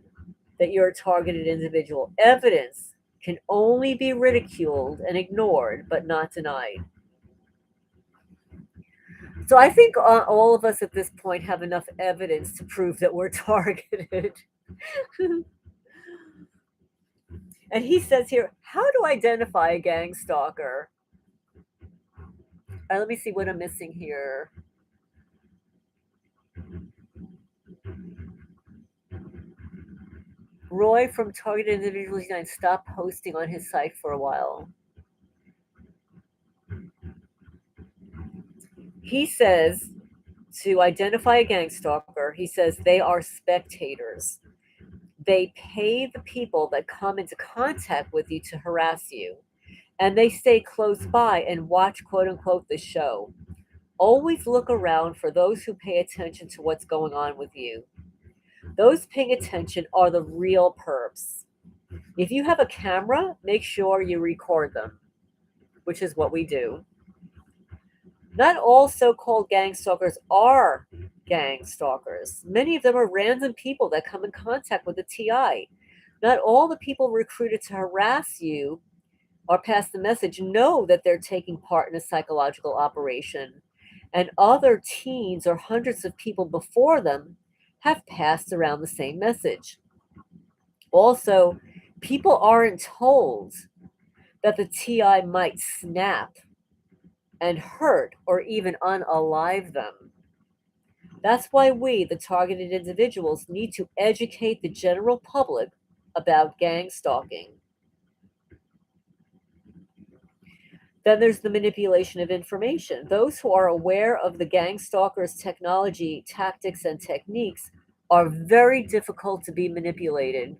that you're a targeted individual. Evidence can only be ridiculed and ignored, but not denied. So I think all of us at this point have enough evidence to prove that we're targeted. And he says here, how to identify a gang stalker? Let me see what I'm missing here. Roy from Targeted Individuals United stopped posting on his site for a while. He says to identify a gang stalker, he says they are spectators. They pay the people that come into contact with you to harass you, and they stay close by and watch, quote unquote, the show. Always look around for those who pay attention to what's going on with you. Those paying attention are the real perps. If you have a camera, make sure you record them, which is what we do. Not all so-called gang stalkers are gang stalkers. Many of them are random people that come in contact with the TI. Not all the people recruited to harass you or pass the message know that they're taking part in a psychological operation. And other teens or hundreds of people before them have passed around the same message. Also, people aren't told that the TI might snap and hurt or even unalive them. That's why we, the targeted individuals, need to educate the general public about gang stalking. Then there's the manipulation of information. Those who are aware of the gang stalkers' technology, tactics, and techniques are very difficult to be manipulated.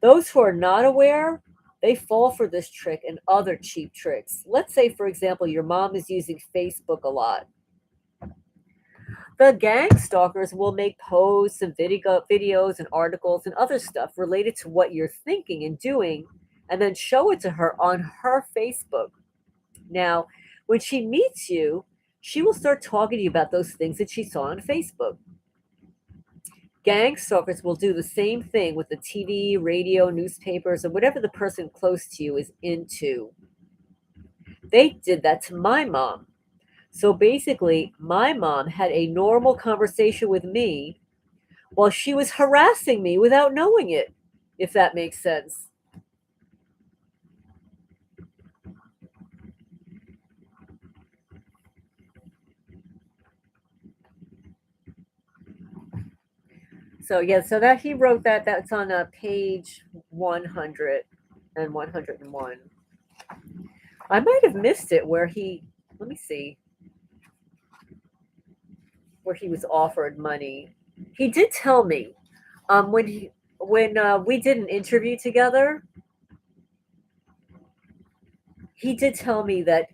Those who are not aware, they fall for this trick and other cheap tricks. Let's say, for example, your mom is using Facebook a lot. The gang stalkers will make posts and videos and articles and other stuff related to what you're thinking and doing, and then show it to her on her Facebook. Now, when she meets you, she will start talking to you about those things that she saw on Facebook. Gang stalkers will do the same thing with the TV, radio, newspapers, or whatever the person close to you is into. They did that to my mom. So basically, my mom had a normal conversation with me while she was harassing me without knowing it, if that makes sense. So yeah, so that he wrote that. That's on page 100 and 101. I might have missed it where he. Let me see. Where he was offered money. He did tell me when we did an interview together. he did tell me that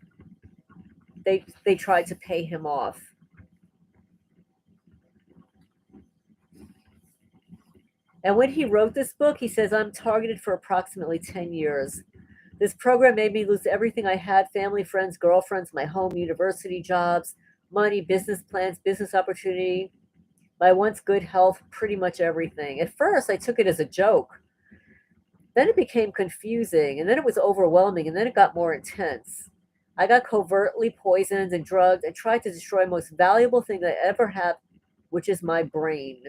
they tried to pay him off. And when he wrote this book, he says, I'm targeted for approximately 10 years. This program made me lose everything I had: family, friends, girlfriends, my home, university, jobs, money, business plans, business opportunity, my once good health, pretty much everything. At first, I took it as a joke. Then it became confusing, and then it was overwhelming, and then it got more intense. I got covertly poisoned and drugged and tried to destroy the most valuable thing that I ever had, which is my brain.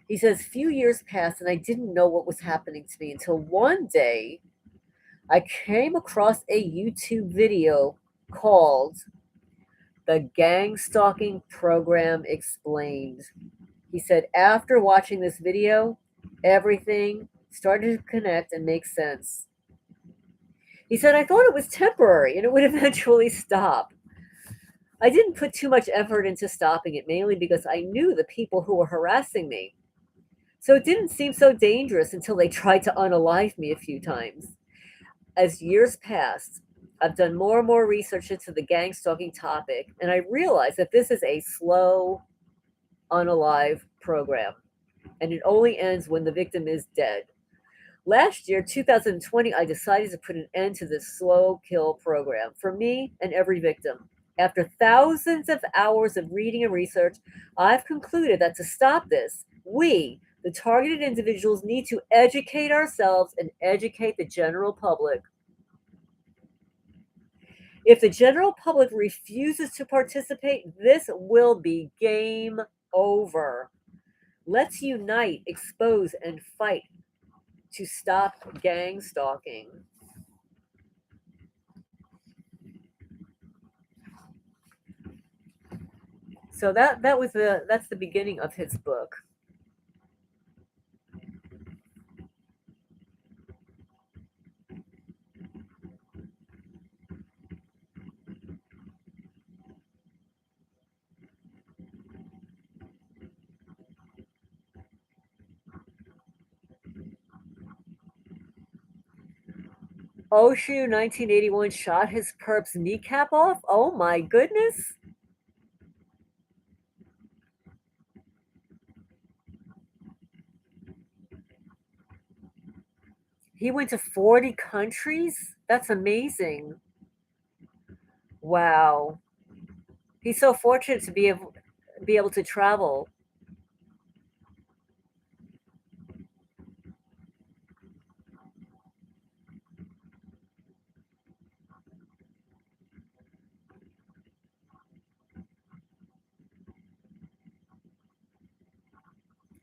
He says, few years passed, and I didn't know what was happening to me until one day I came across a YouTube video called The Gang Stalking Program Explained. He said, after watching this video, everything started to connect and make sense. He said, I thought it was temporary and it would eventually stop. I didn't put too much effort into stopping it, mainly because I knew the people who were harassing me. So it didn't seem so dangerous until they tried to unalive me a few times. As years passed, I've done more and more research into the gang stalking topic, and I realized that this is a slow, unalive program, and it only ends when the victim is dead. Last year, 2020, I decided to put an end to this slow kill program for me and every victim. After thousands of hours of reading and research, I've concluded that to stop this, we, the targeted individuals, need to educate ourselves and educate the general public. If the general public refuses to participate, this will be game over. Let's unite, expose, and fight to stop gang stalking. So that's the beginning of his book. Oshu 1981 shot his perp's kneecap off. Oh my goodness. He went to 40 countries? That's amazing. Wow. He's so fortunate to be able to travel.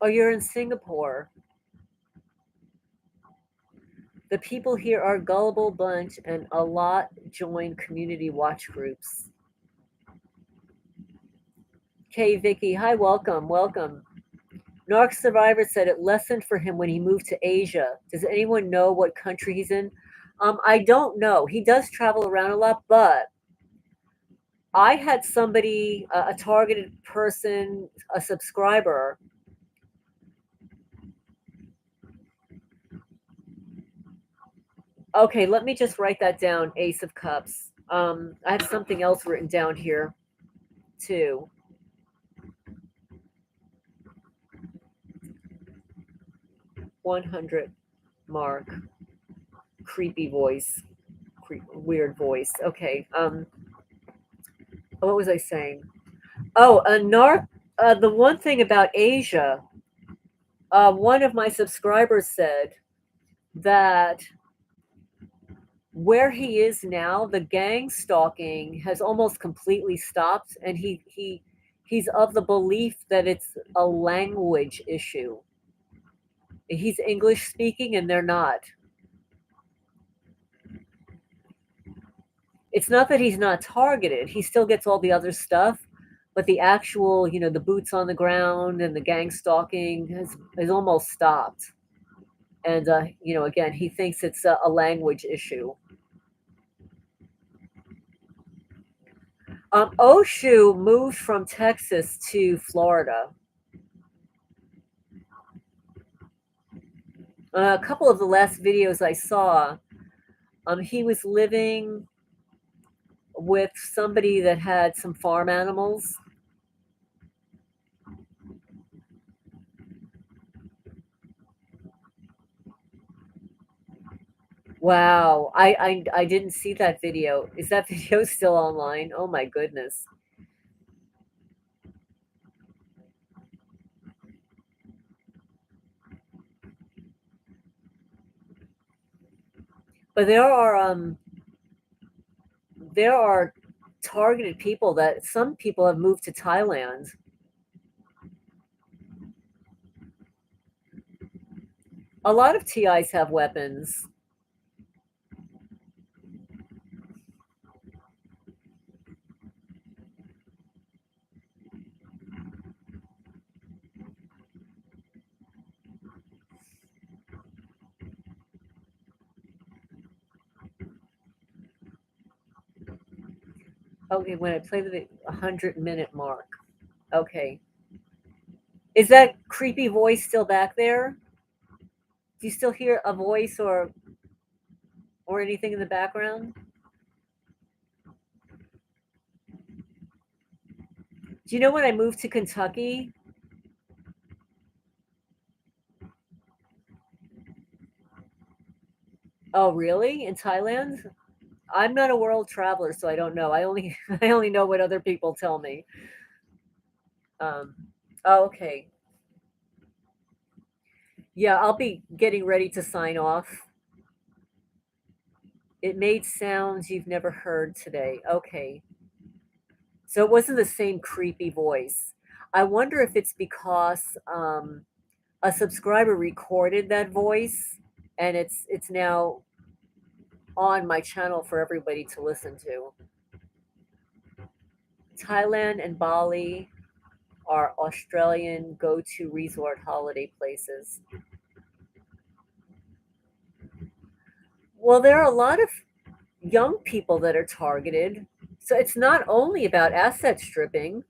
Oh, you're in Singapore. The people here are a gullible bunch, and a lot join community watch groups. Kay Vicky, hi, welcome, welcome. Narc survivor said it lessened for him when he moved to Asia. Does anyone know what country he's in? I don't know. He does travel around a lot, but I had somebody, a targeted person, a subscriber. Okay, let me just write that down. Ace of Cups. I have something else written down here, too. 100 mark. Creepy voice. Weird voice. Okay. What was I saying? Oh, the one thing about Asia, one of my subscribers said that where he is now, the gang stalking has almost completely stopped, and he's of the belief that it's a language issue. He's English speaking, and they're not. It's not that he's not targeted; he still gets all the other stuff, but the actual, the boots on the ground and the gang stalking has almost stopped. And again, he thinks it's a language issue. Oshu moved from Texas to Florida. A couple of the last videos I saw, He was living with somebody that had some farm animals. Wow, I didn't see that video. Is that video still online? Oh my goodness. But there are targeted people that some people have moved to Thailand. A lot of TIs have weapons. Okay, when I play the 100-minute mark. Okay. Is that creepy voice still back there? Do you still hear a voice or anything in the background? Do you know when I moved to Kentucky? Oh, really? In Thailand? I'm not a world traveler, so I don't know. I only I only know what other people tell me. Um, oh, okay. Yeah, I'll be getting ready to sign off. It made sounds you've never heard today. Okay. So it wasn't the same creepy voice. I wonder if it's because a subscriber recorded that voice and it's now on my channel for everybody to listen to. Thailand and Bali are Australian go-to resort holiday places. Well, there are a lot of young people that are targeted. So it's not only about asset stripping.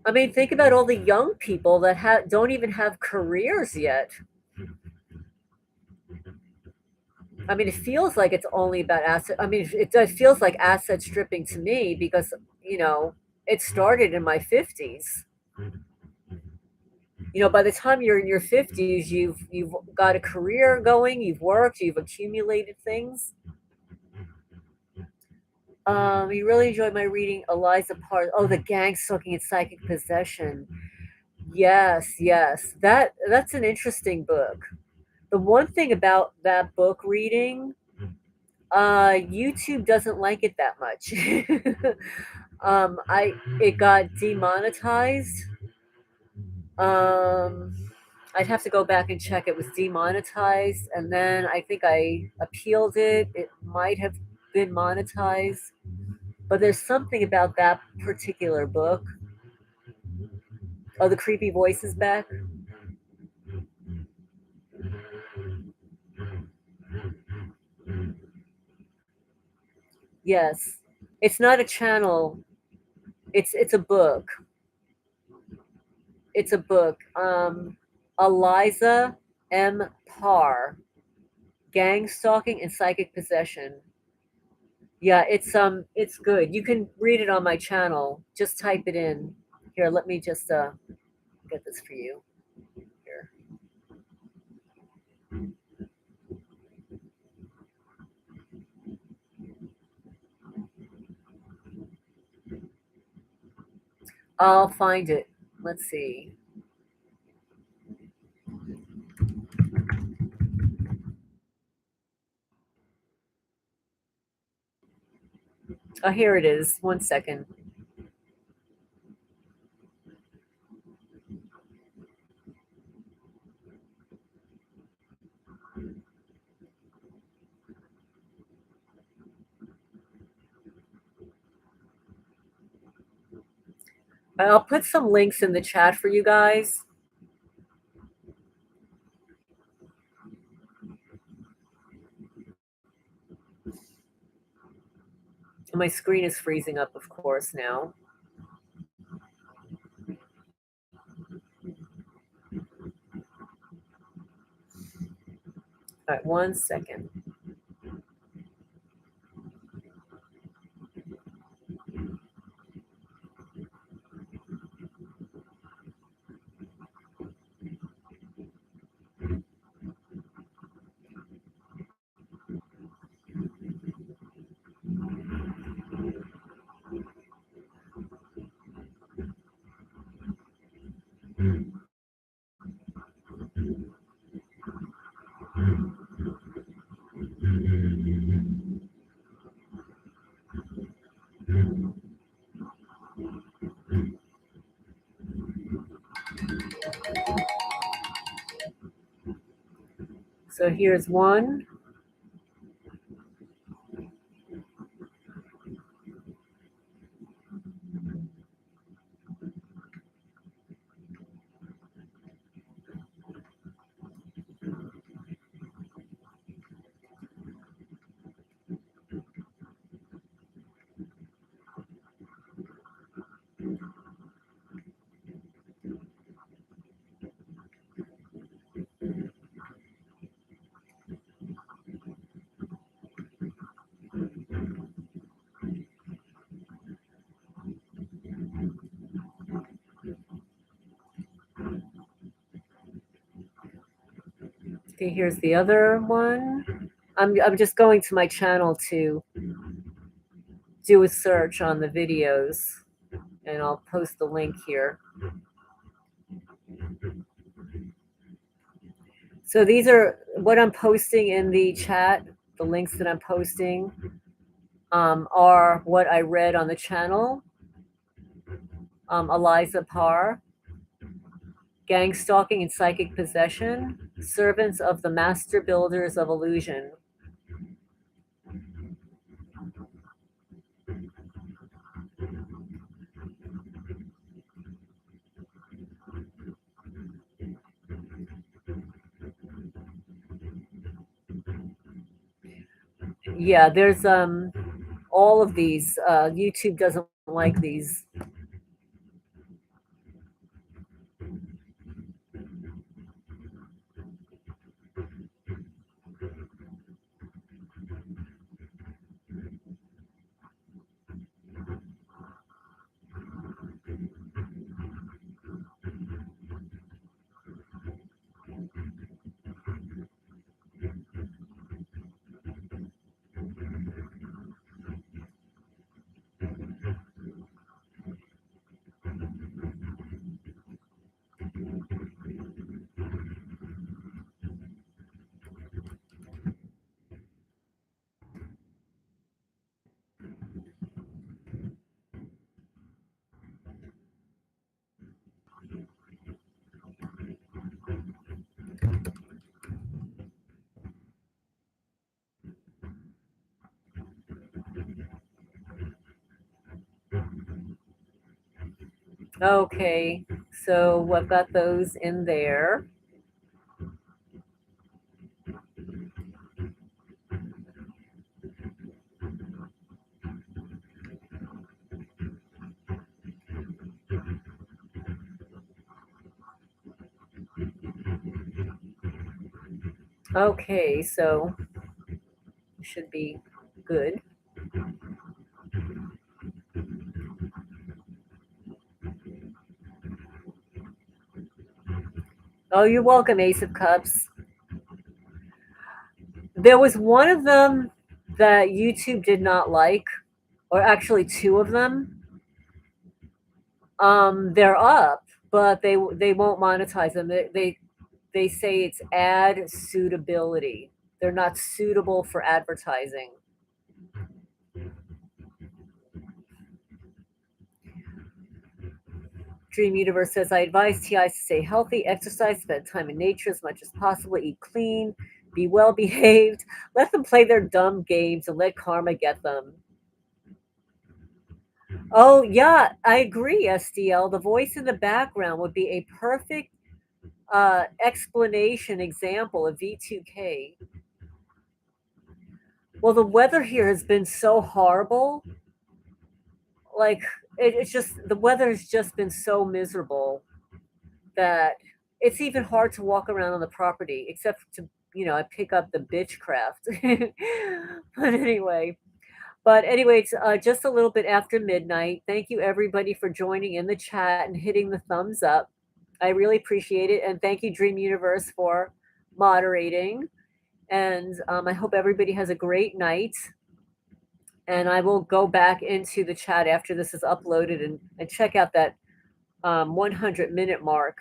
I mean, think about all the young people that don't even have careers yet. I mean, it feels like it's only about asset. I mean, it feels like asset stripping to me because you know it started in my 50s. By the time you're in your 50s, you've got a career going, you've worked, you've accumulated things. You really enjoyed my reading Eliza Part. Oh, the gang stalking and psychic possession. Yes, yes. That's an interesting book. The one thing about that book reading, YouTube doesn't like it that much. I It got demonetized. Um, I'd have to go back and check. It was demonetized, and then I think I appealed it. It might have been monetized, but there's something about that particular book. Oh, the creepy voice is back. Yes, it's not a channel. It's a book. It's a book. Eliza M. Parr, Gang Stalking and Psychic Possession. Yeah, it's good. You can read it on my channel. Just type it in. Here, let me just get this for you. Here. I'll find it. Let's see. Oh, here it is. 1 second. I'll put some links in the chat for you guys. My screen is freezing up, of course, now. All right, 1 second. So here's one. Okay, here's the other one. I'm just going to my channel to do a search on the videos, and I'll post the link here. So these are what I'm posting in the chat. The links that I'm posting are what I read on the channel. Eliza Parr, Gang Stalking and Psychic Possession, Servants of the Master Builders of Illusion. Yeah, there's all of these. YouTube doesn't like these. Okay, so I've got those in there. Okay, so it should be good. Oh, you're welcome, Ace of Cups. There was one of them that YouTube did not like, or actually two of them. They're up, but they won't monetize them. They say it's ad suitability. They're not suitable for advertising. Dream Universe says, I advise TIs to stay healthy, exercise, spend time in nature as much as possible, eat clean, be well behaved, let them play their dumb games, and let karma get them. Oh, yeah, I agree, SDL. The voice in the background would be a perfect explanation example of V2K. Well, the weather here has been so horrible. Like, it's just, the weather has just been so miserable that it's even hard to walk around on the property, except to, I pick up the bitchcraft. But anyway, it's just a little bit after midnight. Thank you, everybody, for joining in the chat and hitting the thumbs up. I really appreciate it. And thank you, Dream Universe, for moderating. And I hope everybody has a great night. And I will go back into the chat after this is uploaded and check out that 100-minute mark.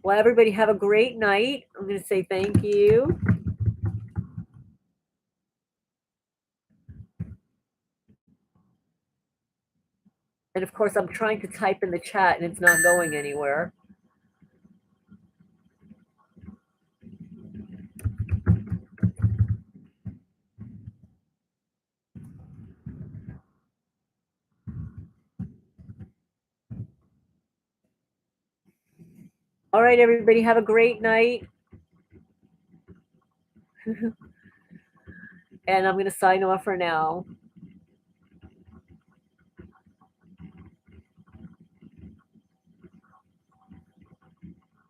Well, everybody have a great night. I'm going to say thank you. And of course, I'm trying to type in the chat and it's not going anywhere. All right, everybody, have a great night. And I'm going to sign off for now.